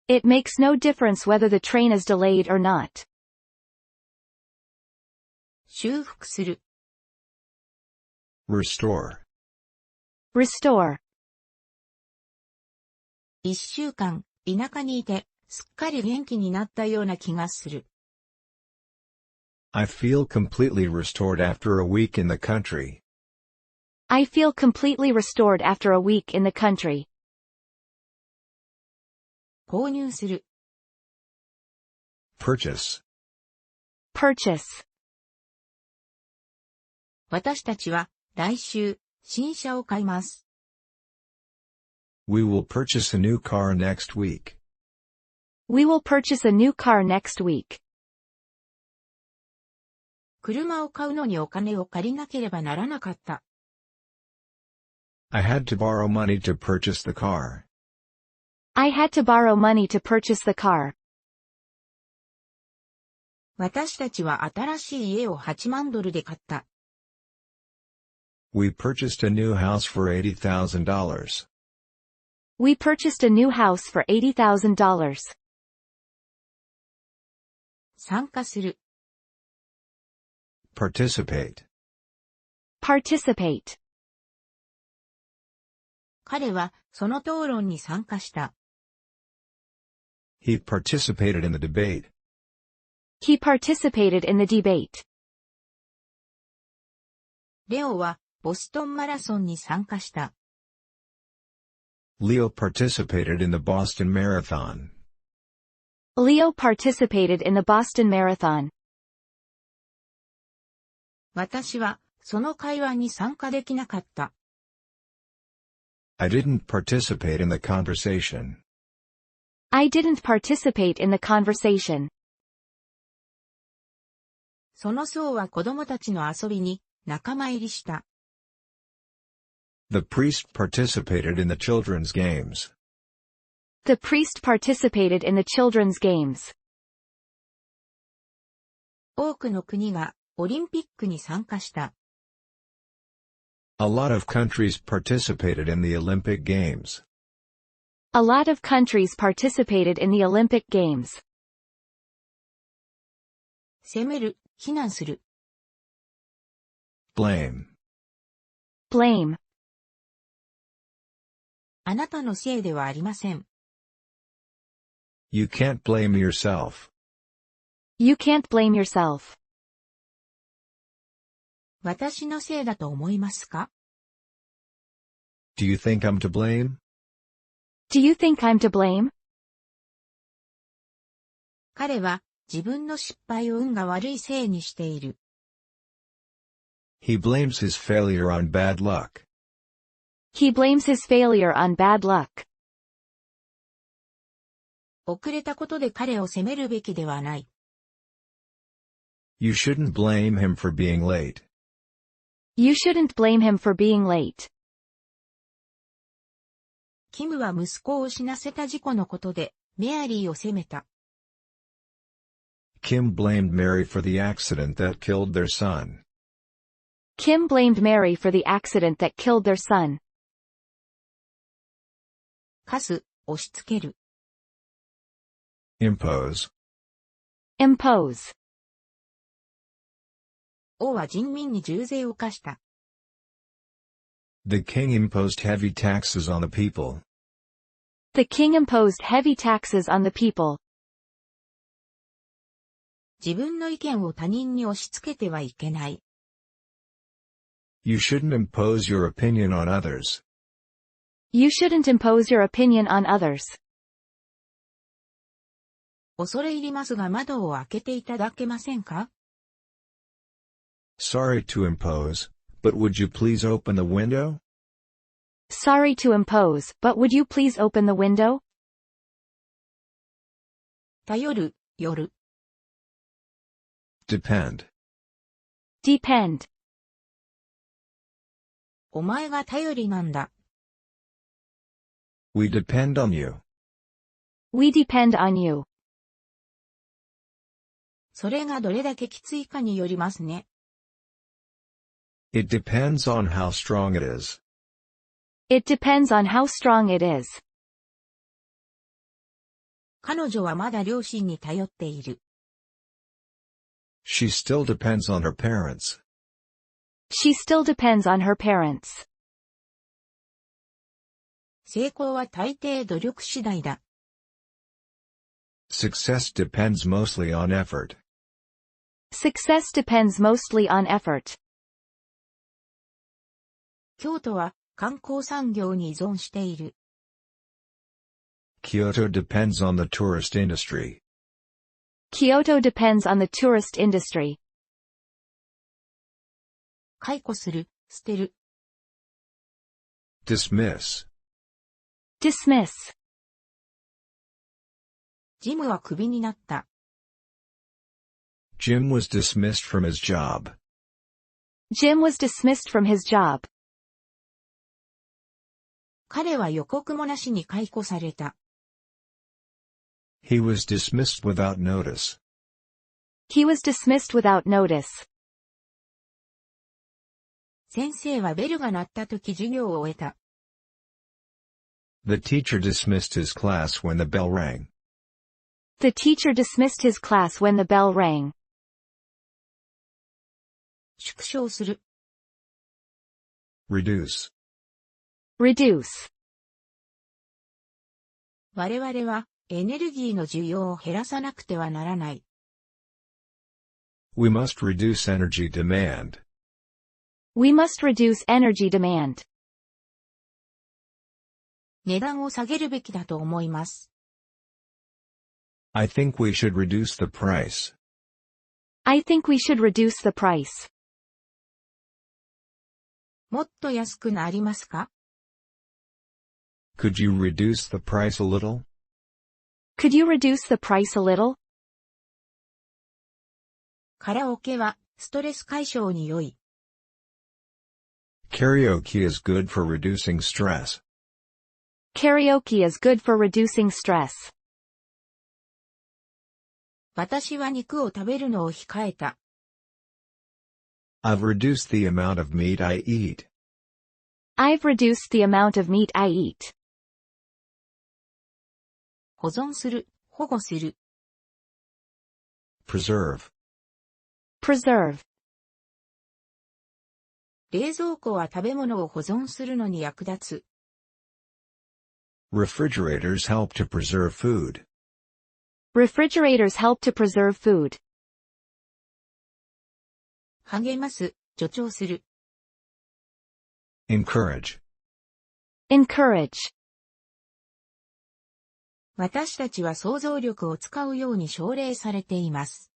It makes no difference whether the train is delayed or not. 修復する。Restore. Restore. 1週間、田舎にいて、すっかり元気になったような気がする。I feel completely restored after a week in the country. I feel completely restored after a week in the country. 購入する。Purchase. Purchase. 私たちは、来週、新車を買います。We will purchase a new car next week. We will purchase a new car next week. 車を買うのにお金を借りなければならなかった。I had to borrow money to purchase the car. I had to borrow money to purchase the car. 私たちは新しい家を8万ドルで買った。We purchased a new house for $80,000. We purchased a new house for $80,000. 参加する。Participate. Participate. 彼は、その討論に参加した。He participated in the debate. He participated in the debate. レオはボストンマラソンに参加した。Leo participated in the Boston Marathon. Leo participated in the Boston Marathon. 私はその会話に参加できなかった。I didn't participate in the conversation. I didn't participate in the conversation. その僧は子供たちの遊びに仲間入りした。The priest participated in the children's games. The priest participated in the children's games. 多くの国がオリンピックに参加した。A lot of countries participated in the Olympic Games. A lot of countries participated in the Olympic Games. 責める、非難する。Blame. Blame. あなたのせいではありません。You can't blame yourself. You can't blame yourself. 私のせいだと思いますか？ Do you think I'm to blame? Do you think I'm to blame? 彼は自分の失敗を運が悪いせいにしている。He blames his failure on bad luck. He blames his failure on bad luck. 遅れたことで彼を責めるべきではない。You shouldn't blame him for being late. You shouldn't blame him for being late. キムは息子を死なせた事故のことで、メアリーを責めた。Kim blamed Mary for the accident that killed their son. Kim blamed Mary for the accident that killed their son. 課す、押し付ける。Impose. Impose. 王は人民に重税を課した。The king imposed heavy taxes on the people. The king imposed heavy taxes on the people. 自分の意見を他人に押し付けてはいけない。You shouldn't impose your opinion on others. You shouldn't impose your opinion on others. 恐れ入りますが窓を開けていただけませんか？ Sorry to impose, but would you please open the window? Sorry to impose, but would you please open the window? 頼る、よる。Depend. Depend. お前が頼りなんだ。We depend on you. We depend on you. それがどれだけきついかによりますね。It depends on how strong it is. It depends on how strong it is. 彼女はまだ両親に頼っている。She still depends on her parents. She still depends on her parents. 成功は大抵努力次第だ。Success depends mostly on effort. Success depends mostly on effort. 京都は観光産業に依存している。Kyoto depends on the tourist industry. Kyoto depends on the tourist industry. 解雇する、捨てる。Dismiss. Dismiss. ジムはクビになった。Jim was dismissed from his job. Jim was dismissed from his job. 彼は予告もなしに解雇された。He was dismissed without notice. He was dismissed without notice. 先生はベルが鳴った時授業を終えた。The teacher dismissed his class when the bell rang. The teacher dismissed his class when the bell rang. 縮小する。Reduce. Reduce. 我々はエネルギーの需要を減らさなくてはならない。We must reduce energy demand. We must reduce energy demand. 値段を下げるべきだと思います。I think we should reduce the price. I think we should reduce the price. もっと安くなりますか？ Could you reduce the price a little? Could you reduce the price a little? カラオケはストレス解消に良い。Karaoke is good for reducing stress. Karaoke is good for reducing stress. 私は肉を食べるのを控えた。I've reduced the amount of meat I eat. I've reduced the amount of meat I eat. 保存する、保護する。Preserve. Preserve. 冷蔵庫は食べ物を保存するのに役立つ。Refrigerators help to preserve food. Refrigerators help to preserve food. 励ます、助長する。Encourage. Encourage. 私たちは想像力を使うように奨励されています。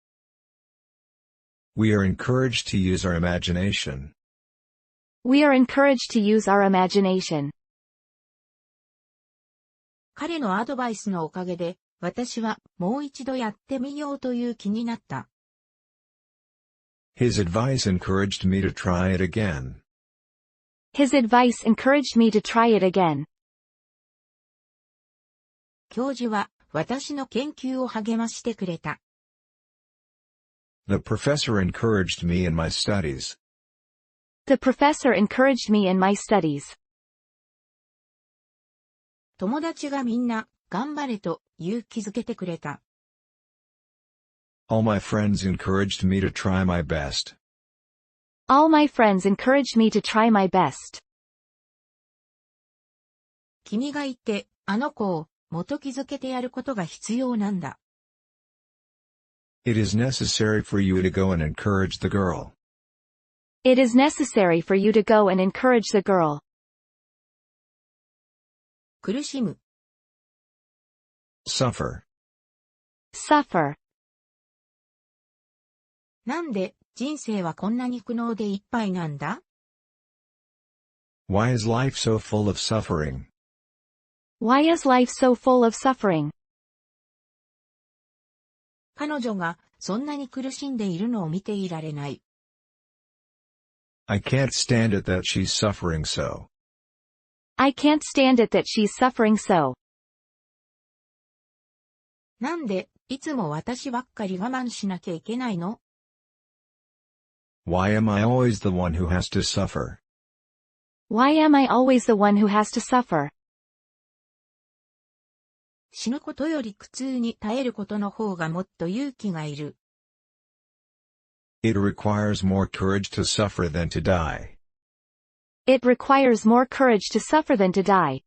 We are encouraged to use our imagination. We are encouraged to use our imagination. 彼のアドバイスのおかげで、私はもう一度やってみようという気になった。His advice encouraged me to try it again. His advice encouraged me to try it again. 教授は私の研究を励ましてくれた。The professor encouraged me in my studies. The professor encouraged me in my studies. 友達がみんな頑張れと勇気づけてくれた。All my friends encouraged me to try my best. All my friends encouraged me to try my best. 君がいて、あの子を元気づけてやることが必要なんだ。It is necessary for you to go and encourage the girl. It is necessary for you to go and encourage the girl. 苦しむ。Suffer. Suffer. なんで人生はこんなに苦悩でいっぱいなんだ？ Why is life so full of suffering? Why is life so full of suffering? 彼女がそんなに苦しんでいるのを見ていられない。I can't stand it that she's suffering so. I can't stand it that she's suffering so. なんでいつも私ばっかり我慢しなきゃいけないの？ Why am I always the one who has to suffer? Why am I always the one who has to suffer? 死ぬことより苦痛に耐えることの方がもっと勇気がいる。It requires more courage to suffer than to die. It requires more courage to suffer than to die.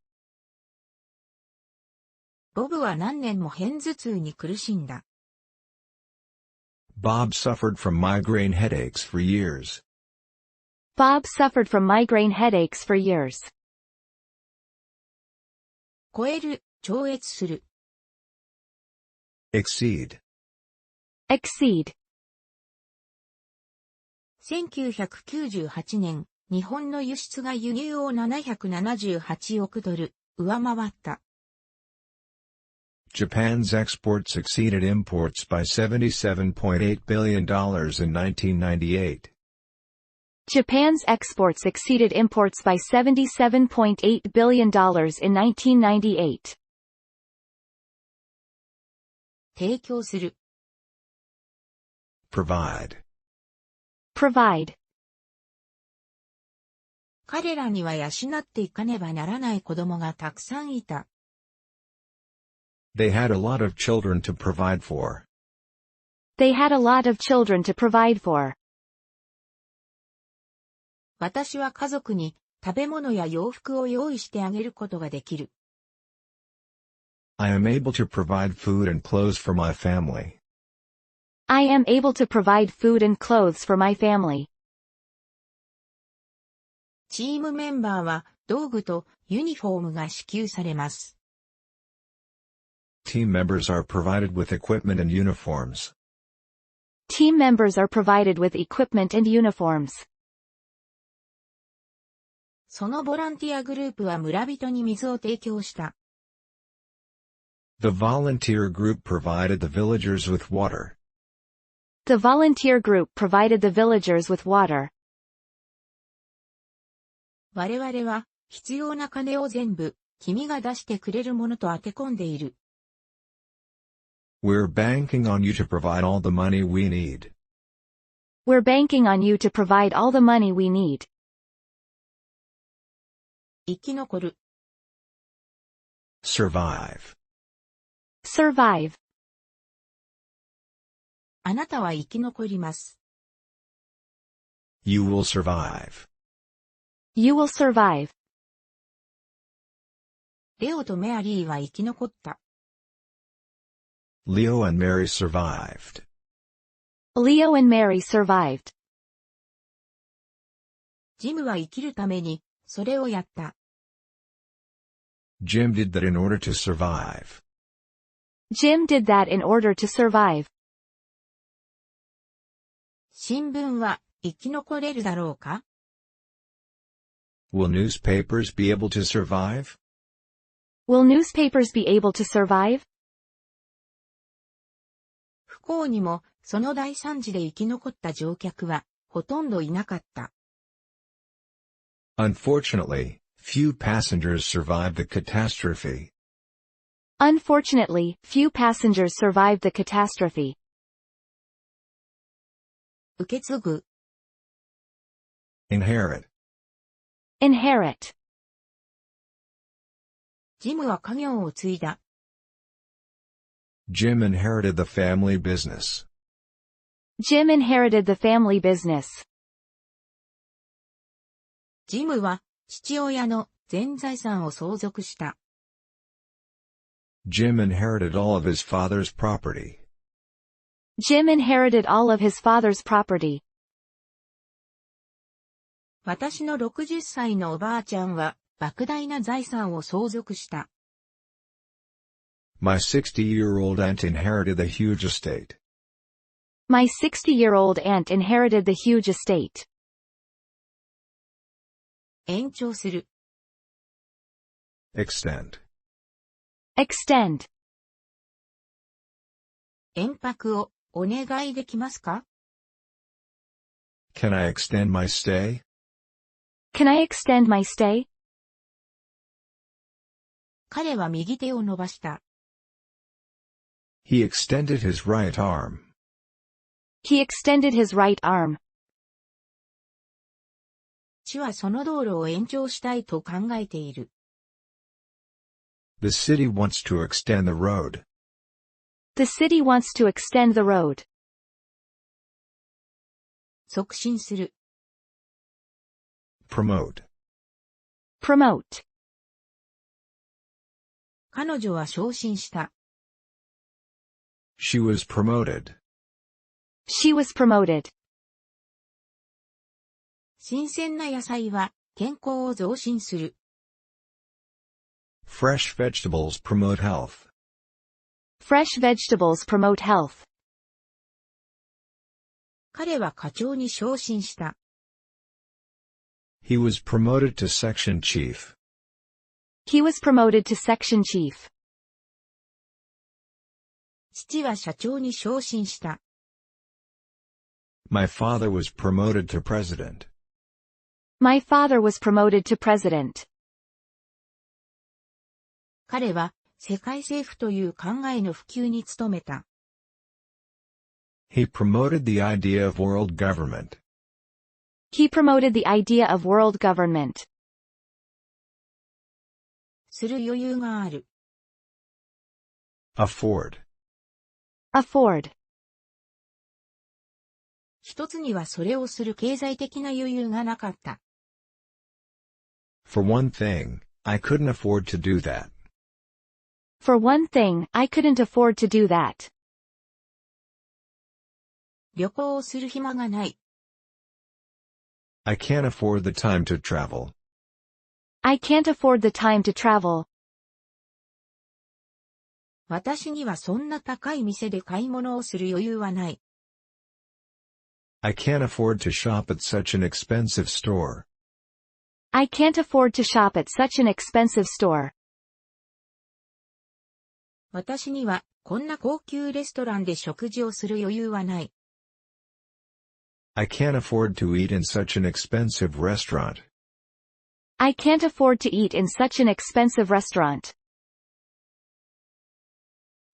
ボブは何年も片頭痛に苦しんだ。Bob suffered from migraine headaches for years. Bob suffered from migraine headaches for years. 超える、超越する。Exceed. Exceed. 1998年、日本の輸出が輸入を778億ドル、上回った。Japan's exports exceeded imports by $77.8 billion in 1998. Japan's exports exceeded imports by $77.8 billion in 1998. 提供する。Provide. Provide. 彼らには養っていかねばならない子供がたくさんいた。They had a lot of children to provide for. They had a lot of children to provide for. 私は家族に食べ物や洋服を用意してあげることができる。I am able to provide food and clothes for my family. I am able to provide food and clothes for my family. チームメンバーは道具とユニフォームが支給されます。Team members are provided with equipment and uniforms. Team members are provided with equipment and uniforms. そのボランティアグループは村人に水を提供した。The volunteer group provided the villagers with water. The volunteer group provided the villagers with water. 我々は必要な金を全部君が出してくれるものと当て込んでいる。We're banking on you to provide all the money we need. We're banking on you to provide all the money we need. 生き残る。Survive. Survive. あなたは生き残ります。You will survive. You will survive. レオとメアリーは生き残った。Leo and Mary survived. Leo and Mary survived. ジムは生きるために、それをやった。Jim did that in order to survive. Jim did that in order to survive. 新聞は生き残れるだろうか？ Will newspapers be able to survive? Will newspapers be able to survive? 不幸にも、その大惨事で生き残った乗客は、ほとんどいなかった。Unfortunately, few passengers survived the catastrophe. Unfortunately, few passengers survived the catastrophe. 受け継ぐ。Inherit. Inherit. ジムは家業を継いだ。Jim inherited the family business. Jim inherited the family business. ジムは父親の全財産を相続した。Jim inherited all of his father's property. Jim inherited all of his father's property. 私の60歳のおばあちゃんは莫大な財産を相続した。My 60-year-old aunt inherited a huge estate. My 60-year-old aunt inherited the huge estate. 延長する。Extend. Extend. 延泊をお願いできますか？ Can I extend my stay? Can I extend my stay? 彼は右手を伸ばした。He extended his right arm. He extended his right arm. 市はその道路を延長したいと考えている。The city wants to extend the road. The city wants to extend the road. 促進する。Promote. Promote. 彼女は昇進した。She was promoted. She was promoted. 新鮮な野菜は健康を増進する。Fresh vegetables promote health. Fresh vegetables promote health. 彼は課長に昇進した。He was promoted to section chief. He was promoted to section chief. 父は社長に昇進した。My father was promoted to president. My father was promoted to president. 彼は世界政府という考えの普及に努めた。He promoted the idea of world government. He promoted the idea of world government. する余裕がある。Afford. Afford. 一つにはそれをする経済的な余裕がなかった。For one thing, I couldn't afford to do that. For one thing, I couldn't afford to do that. 旅行をする暇がない。I can't afford the time to travel. I can't afford the time to travel. 私にはそんな高い店で買い物をする余裕はない。I can't afford to shop at such an expensive store. I can't afford to shop at such an expensive store. 私にはこんな高級レストランで食事をする余裕はない。I can't afford to eat in such an expensive restaurant. I can't afford to eat in such an expensive restaurant.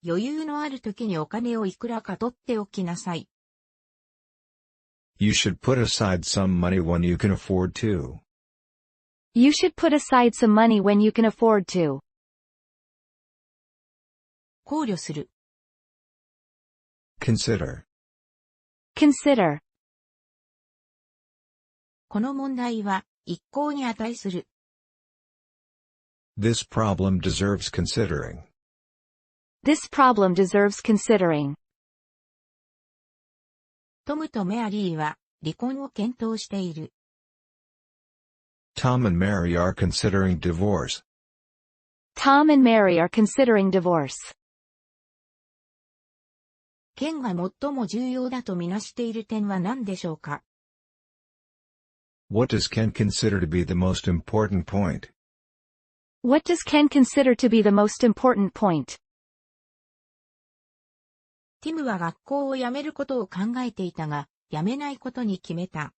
余裕のある時にお金をいくらか取っておきなさい。You should put aside some money when you can afford to. You should put aside some money when you can afford to. 考慮する。Consider. Consider. この問題は一考に値する。This problem deserves considering. This problem deserves considering. トムとメアリーは離婚を検討している。Tom and Mary are considering divorce. Tom and Mary are considering divorce. ケンが最も重要だとみなしている点は何でしょうか？ What does Ken consider to be the most important point? What does Ken consider to be the most important point? ティムは学校を辞めることを考えていたが、辞めないことに決めた。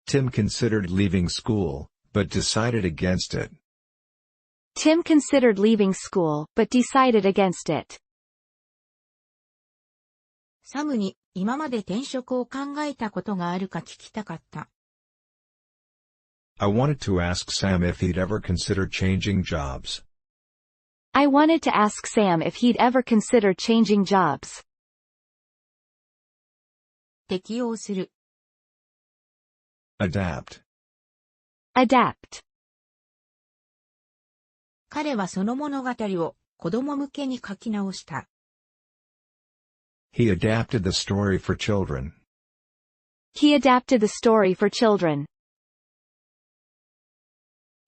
Tim considered leaving school, but decided against it. Tim considered leaving school, but decided against it. サムに今まで転職を考えたことがあるか聞きたかった。I wanted to ask Sam if he'd ever consider changing jobs. I wanted to ask Sam if he'd ever consider changing jobs. 適応する。Adapt. Adapt. 彼はその物語を子供向けに書き直した。He adapted the story for children. He adapted the story for children.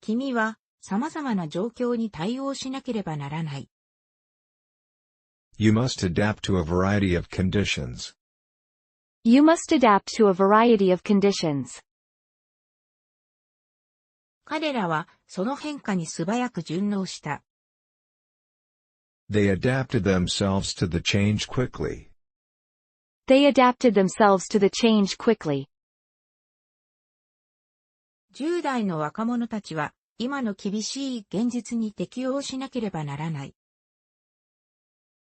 君は様々な状況に対応しなければならない。You must adapt to a variety of conditions. You must adapt to a variety of conditions. 彼らはその変化に素早く順応した。They adapted themselves to the change quickly. They adapted themselves to the change quickly. 10代の若者たちは今の厳しい現実に適応しなければならない。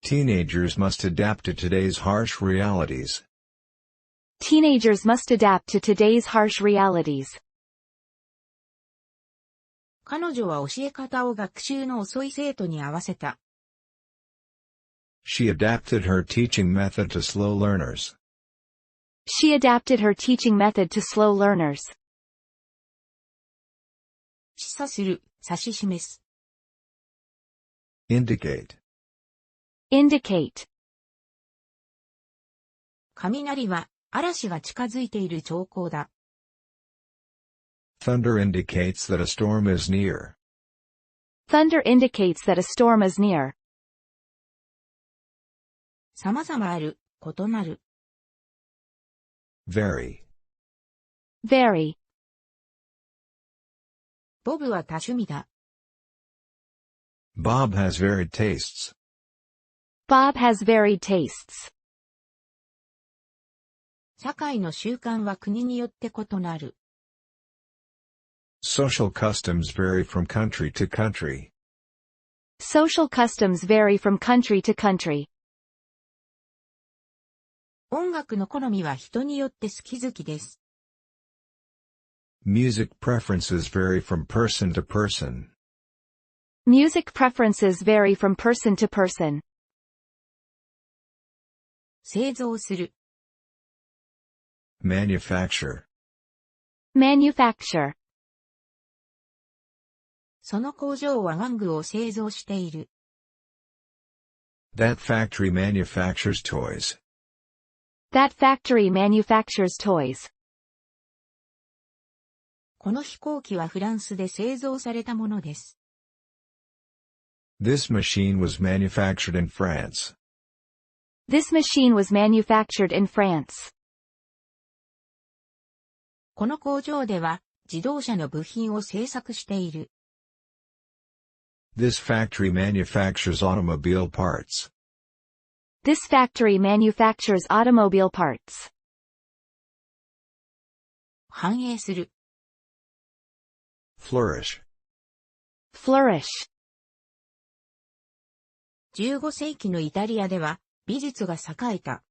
Teenagers must adapt to today's harsh realities. Teenagers must adapt to today's harsh realities. 彼女は教え方を学習の遅い生徒に合わせた。She adapted her teaching method to slow learners. She adapted her teaching method to slow learners. 示唆する、指し示す。Indicate. Indicate. 雷は嵐が近づいている兆候だ。Thunder indicates that a storm is near. Thunder indicates that a storm is near. 様々ある、異なる。Vary. Vary. ボブは多趣味だ。Bob has varied tastes. Bob has varied tastes. 社会の習慣は国によって異なる。Social customs vary from country to country. Social customs vary from country to country. 音楽の好みは人によって好き好きです。Music preferences vary from person to person. Music preferences vary from person to person. 製造する。Manufacture. Manufacture. その工場は玩具を製造している。That factory manufactures toys. That factory manufactures toys. この飛行機はフランスで製造されたものです。This machine was manufactured in France. This machine was manufactured in France. この工場では自動車の部品を製作している。This factory manufactures automobile parts. This factory manufactures automobile parts. 繁栄する。Flourish. Flourish. 15世紀のイタリアでは美術が栄えた。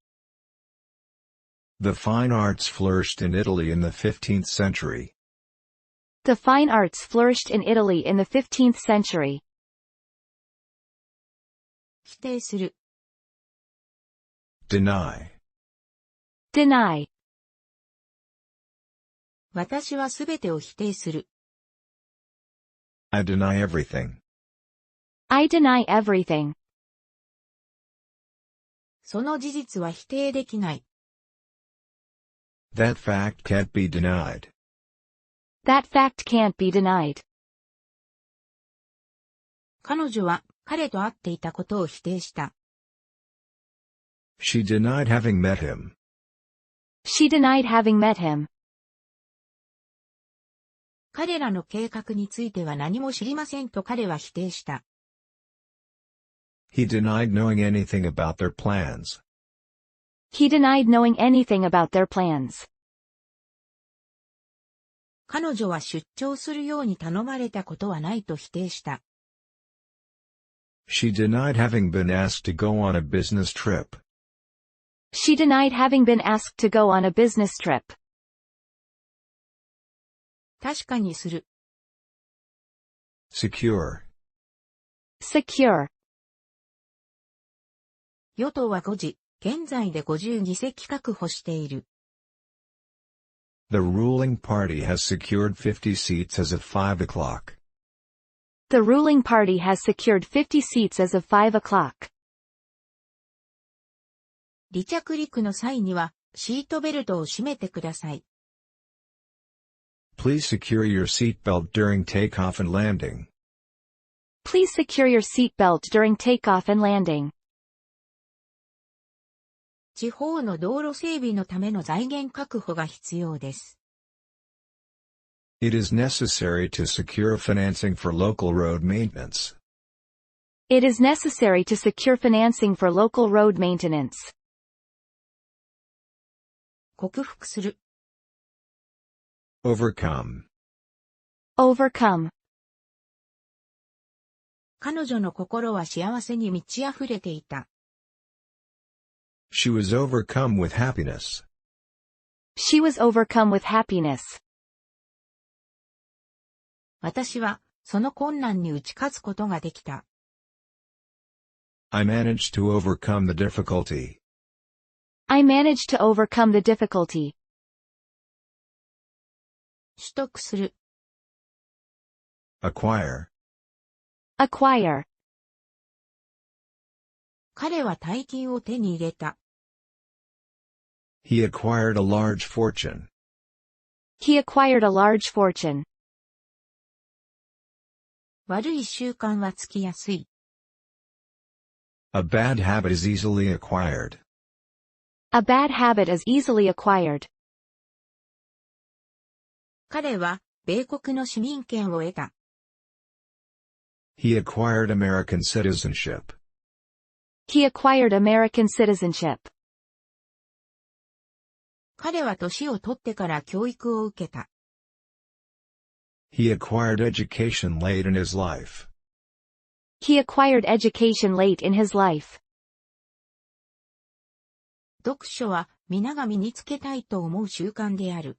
The fine arts flourished in Italy in the 15th century. The fine arts flourished in Italy in the 15th century. 否定する。Deny. Deny. 私はすべてを否定する。I deny everything. I deny everything. その事実は否定できない。That fact can't be denied. That fact can't be denied. 彼女は彼と会っていたことを否定した。She denied having met him. She denied having met him. 彼らの計画については何も知りませんと彼は否定した。He denied knowing anything about their plans. He denied knowing anything about their plans. 彼女は出張するように頼まれたことはないと否定した。She denied having been asked to go on a business trip. She denied having been asked to go on a business trip. 確かにする。Secure. Secure. 与党は5時、現在で50議席確保している。The ruling party has secured 50 seats as of 5 o'clock. The ruling party has secured 50 seats as of 5 o'clock. 離着陸の際には、シートベルトを締めてください。Please secure your seatbelt during takeoff and landing. Please secure your seatbelt during takeoff and landing. 地方の道路整備のための財源確保が必要です。It is necessary to secure financing for local road maintenance. It is necessary to secure financing for local road maintenance. 克服する。Overcome. Overcome. 彼女の心は幸せに満ち溢れていた。She was overcome with happiness. She was overcome with happiness. 私は、その困難に打ち勝つことができた。I managed to overcome the difficulty. I managed to overcome the difficulty. 取得する。Acquire. Acquire. 彼は大金を手に入れた。He acquired a large fortune. He acquired a large fortune. 悪い習慣はつきやすい。A bad habit is easily acquired. A bad habit is easily acquired. 彼は、米国の市民権を得た。He acquired American citizenship. He acquired American citizenship. 彼は年を取ってから教育を受けた。He acquired education late in his life. He acquired education late in his life. 読書は皆が身につけたいと思う習慣である。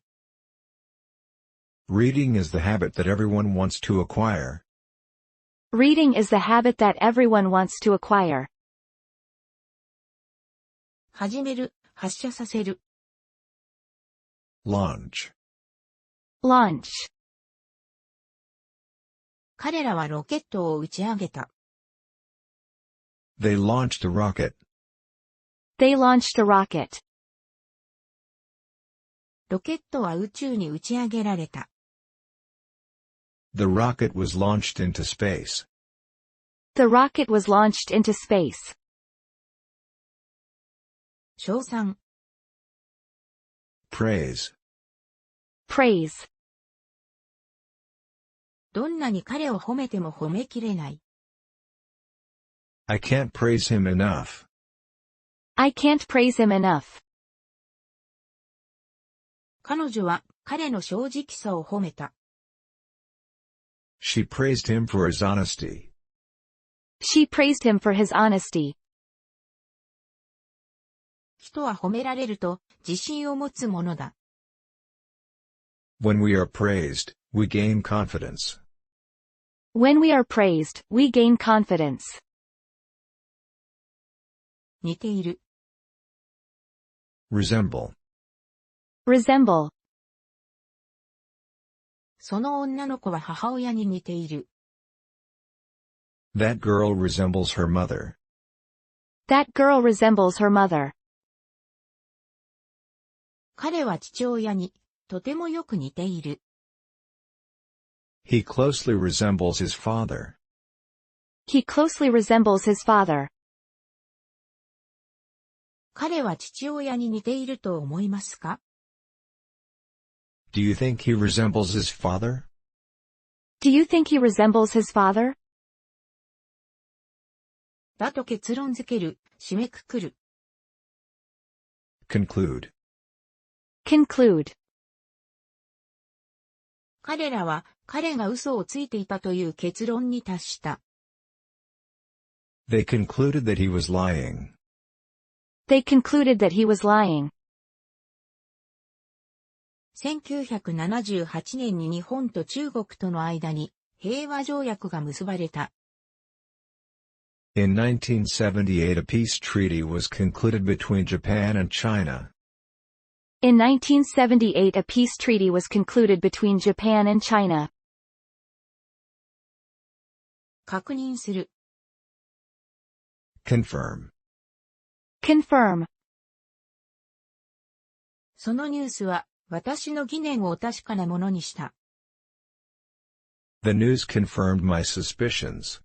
Reading is the habit that everyone wants to acquire. Reading is the habit that everyone wants to acquire. 始める、発射させる。Launch. Launch. 彼らはロケットを打ち上げた。They launched a rocket. They launched a rocket. ロケットは宇宙に打ち上げられた。The rocket was launched into space. The rocket was launched into space. 称賛。Praise. Praise. どんなに彼を褒めても褒めきれない。I can't praise him enough. I can't praise him enough. 彼女は彼の正直さを褒めた。She praised him for his honesty. She praised him for his honesty. 人は褒められると自信を持つものだ。When we are praised, we gain confidence. When we are praised, we gain confidence. 似ている。Resemble. Resemble. その女の子は母親に似ている。That girl resembles her mother. That girl resembles her mother. 彼は父親にとてもよく似ている。He closely resembles his father. He closely resembles his father. 彼は父親に似ていると思いますか？ Do you think he resembles his father? Do you think he resembles his father? だと結論づける、締めくくる。Conclude. Conclude. 彼らは彼が嘘をついていたという結論に達した。They concluded that he was lying. They concluded that he was lying. 1978年に日本と中国との間に平和条約が結ばれた。In 1978 a peace treaty was concluded between Japan and China. In 1978 a peace treaty was concluded between Japan and China. 確認する。Confirm. Confirm. そのニュースは私の疑念を確かなものにした。The news confirmed my suspicions.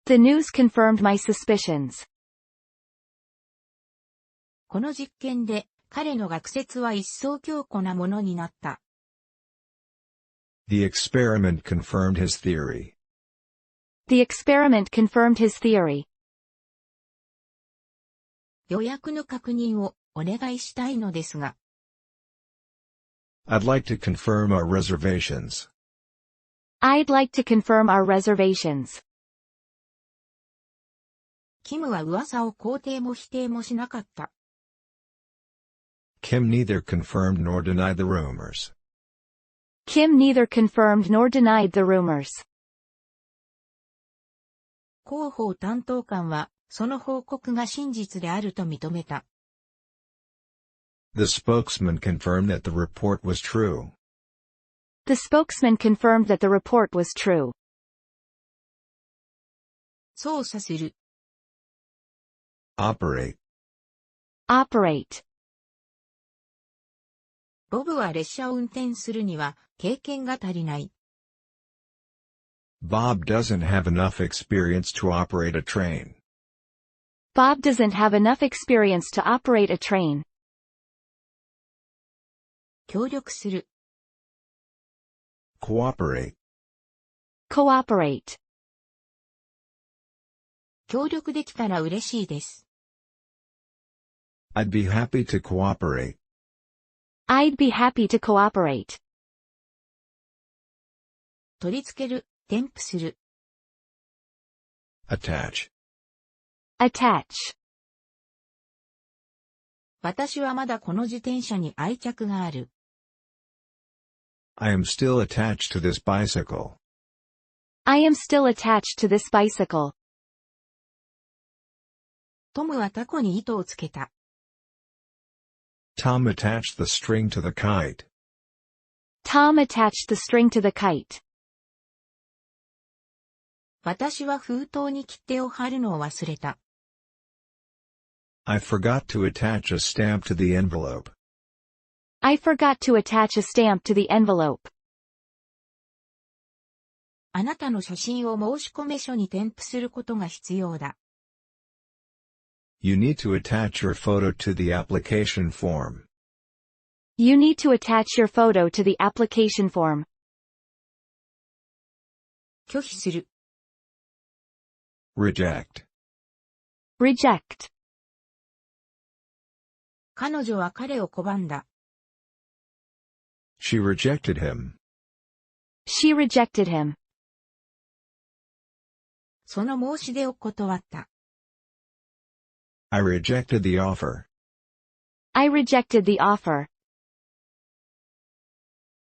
The news confirmed my suspicions. この実験で彼の学説は一層強固なものになった。The experiment confirmed his theory. The experiment confirmed his theory. 予約の確認をお願いしたいのですが。I'd like to confirm our reservations. I'd like to confirm our reservations. キムは噂を肯定も否定もしなかった。Kim neither confirmed nor denied the rumors. Kim neither confirmed nor denied the rumors. 広報担当官はその報告が真実であると認めた。The spokesman confirmed that the report was true. The spokesman confirmed that the report was true. 操作する。Operate. Operate. ボブは列車を運転するには経験が足りない。Bob doesn't have enough experience to operate a train. Bob doesn't have enough experience to operate a train. 協力する。Cooperate. Cooperate. 協力できたら嬉しいです。I'd be happy to cooperate. I'd be happy to cooperate. 取り付ける、添付する。Attach. Attach. 私はまだこの自転車に愛着がある。I am still attached to this bicycle. I am still attached to this bicycle. トムはタコに糸をつけた。Tom attached the string to the kite. Tom attached the string to the kite. 私は封筒に切手を貼るのを忘れた。I forgot to attach a stamp to the envelope. I forgot to attach a stamp to the envelope. あなたの写真を申込書に添付することが必要だ。You need to attach your photo to the application form. You need to attach your photo to the application form. 拒否する。Reject. Reject. 彼女は彼を拒んだ。She rejected him. She rejected him. その申し出を断った。I rejected the offer. I rejected the offer.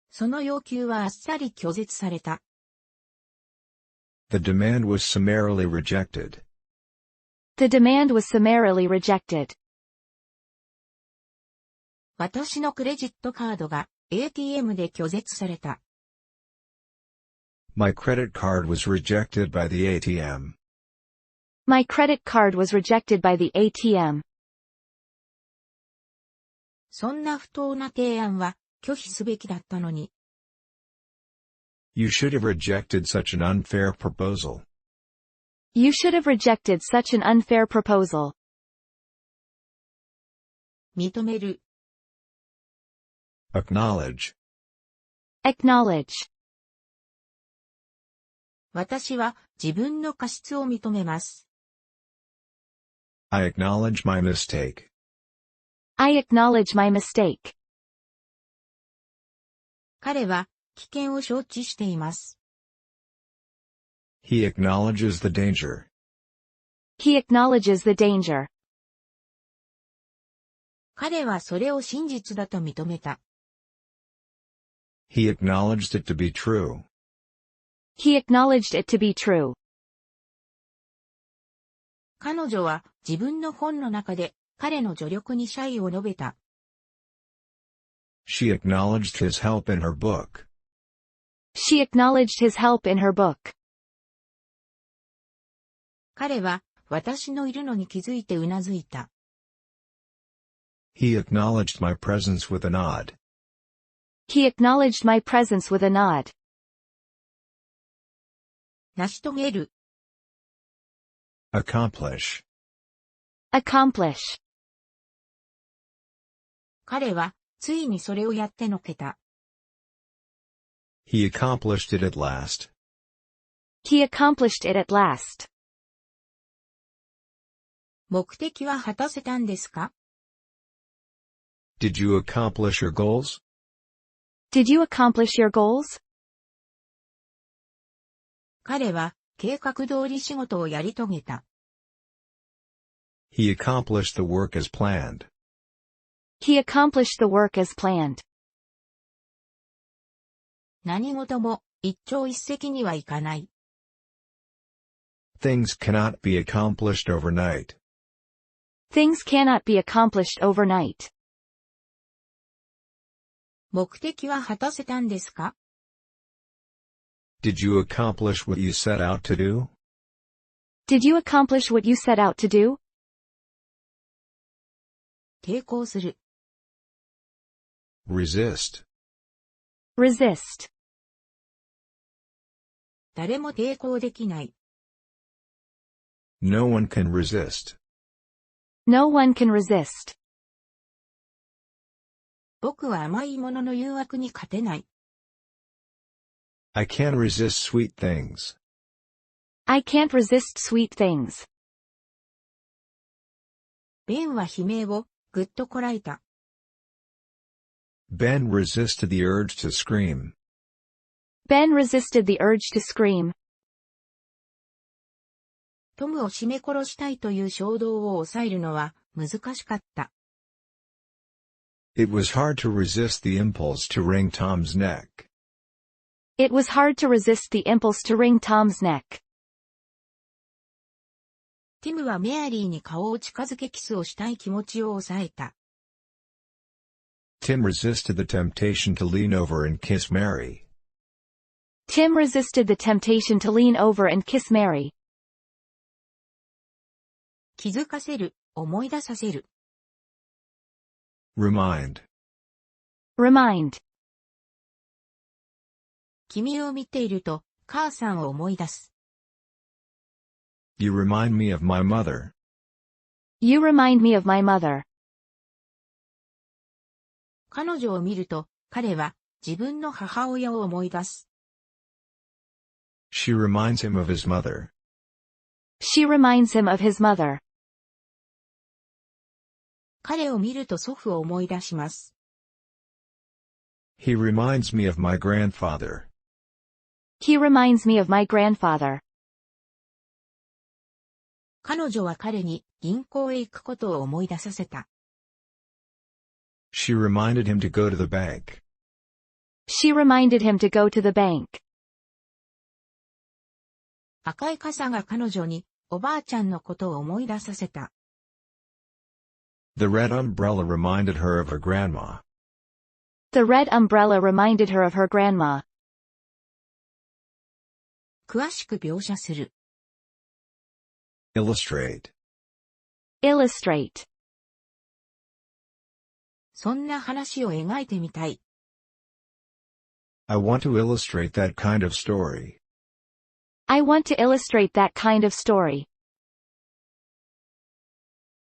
その要求はあっさり拒絶された。The demand was summarily rejected. The demand was summarily rejected. 私のクレジットカードが ATM で拒絶された。My credit card was rejected by the ATM. My credit card was rejected by the ATM. そんな不当な提案は拒否すべきだったのに。You should have rejected such an unfair proposal. You should have rejected such an unfair proposal. 認める。Acknowledge. Acknowledge. 私は自分の過失を認めます。I acknowledge my mistake. I acknowledge my mistake. 彼は危険を承知しています。He acknowledges the danger. He acknowledges the danger. 彼はそれを真実だと認めた。He acknowledged it to be true. He acknowledged it to be true. 彼女は自分の本の中で彼の助力に謝意を述べた。She acknowledged his help in her book. She acknowledged his help in her book. 彼は私のいるのに気づいてうなずいた。He acknowledged my presence with a nod. He acknowledged my presence with a nod. 成し遂げる。Accomplish. Accomplish. 彼はついにそれをやってのけた。He accomplished it at last. He accomplished it at last. 目的は果たせたんですか？ Did you accomplish your goals? Did you accomplish your goals? 彼は計画通り仕事をやり遂げた。He accomplished the work as planned. He accomplished the work as planned. 何事も一朝一夕にはいかない。Things cannot be accomplished overnight. Things cannot be accomplished overnight. 目的は果たせたんですか？ Did you accomplish what you set out to do? Did you accomplish what you set out to do? 抵抗する。Resist. Resist. 誰も抵抗できない。No one can resist. No one can resist. 僕は甘いものの誘惑に勝てない。I can't resist sweet things. I can't resist sweet things. ベンは悲鳴をぐっとこらえた。Ben resisted the urge to scream. Ben resisted the urge to scream. トムを絞め殺したいという衝動を抑えるのは難しかった。It was hard to resist the impulse to wring Tom's neck. It was hard to resist the impulse to wring Tom's neck. ティムはメアリーに顔を近づけキスをしたい気持ちを抑えた。Tim resisted the temptation to lean over and kiss Mary. Tim resisted the temptation to lean over and kiss Mary. 気づかせる、思い出させる。Remind. Remind. 君を見ていると、母さんを思い出す。You remind me of my mother. You remind me of my mother. 彼女を見ると、彼は自分の母親を思い出す。She reminds him of his mother. She reminds him of his mother. 彼を見ると祖父を思い出します。He reminds me of my grandfather. He reminds me of my grandfather. 彼女は彼に銀行へ行くことを思い出させた。She reminded him to go to the bank. She reminded him to go to the bank. 赤い傘が彼女におばあちゃんのことを思い出させた。The red umbrella reminded her of her grandma. The red umbrella reminded her of her grandma. 詳しく描写する。Illustrate. Illustrate. そんな話を描いてみたい。I want to illustrate that kind of story. I want to illustrate that kind of story.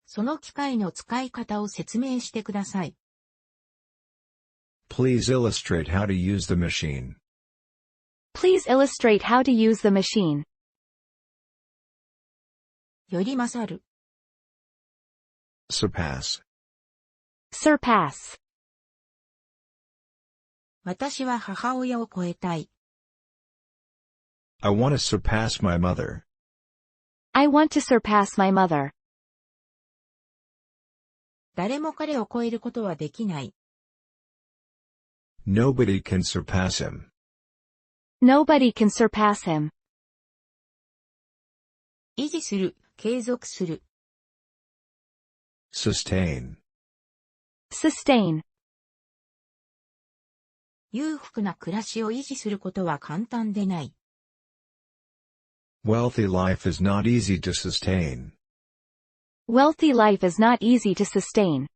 その機械の使い方を説明してください。Please illustrate how to use the machine. Please illustrate how to use the machine. より勝る。Surpass. Surpass. 私は母親を超えたい。I want to surpass my mother. I want to surpass my mother. 誰も彼を超えることはできない。Nobody can surpass him. Nobody can surpass him. 維持する、継続する。Sustain. Sustain. 裕福な暮らしを維持することは簡単でない。Wealthy life is not easy to sustain. Wealthy life is not easy to sustain.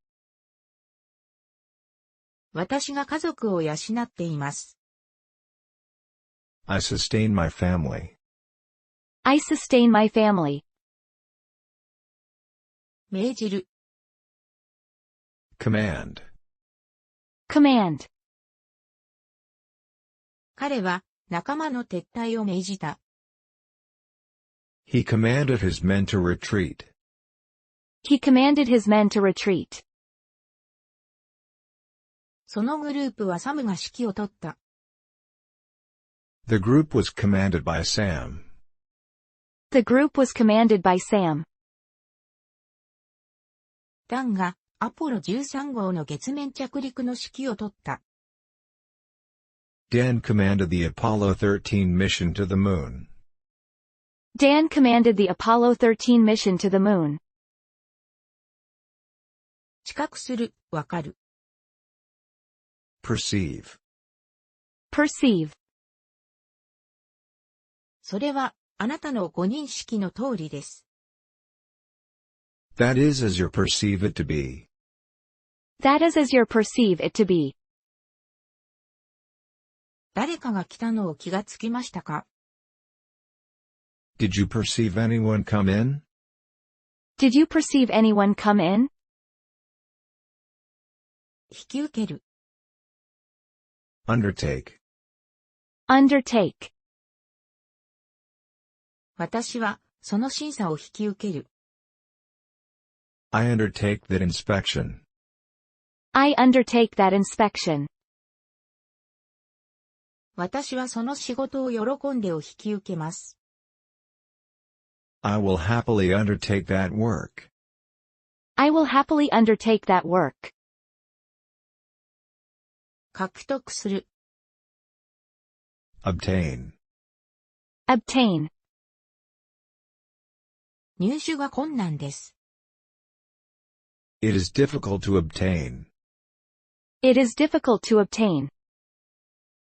私が家族を養っています。I sustain my family. I sustain my family. 命じる。Command. Command. 彼は仲間の撤退を命じた。He commanded his men to retreat. He commanded his men to retreat. そのグループはサムが指揮を取った。The group was commanded by Sam. The group was commanded by Sam. ダンがアポロ13号の月面着陸の指揮を取った。Dan commanded the Apollo 13 mission to the moon. Dan commanded the Apollo 13 mission to the moon. 知覚する、わかる。Perceive. Perceive. それは、あなたのご認識の通りです。That is as you perceive it to be. That is as you perceive it to be. 誰かが来たのを気がつきましたか？ Did you perceive anyone come in? Did you perceive anyone come in? 引き受ける。Undertake. Undertake. 私は、その審査を引き受ける。I undertake that inspection. I undertake that inspection. 私はその仕事を喜んでを引き受けます。I will happily undertake that work. I will happily undertake that work. 獲得する。Obtain. Obtain. 入手が困難です。It is difficult to obtain. It is difficult to obtain.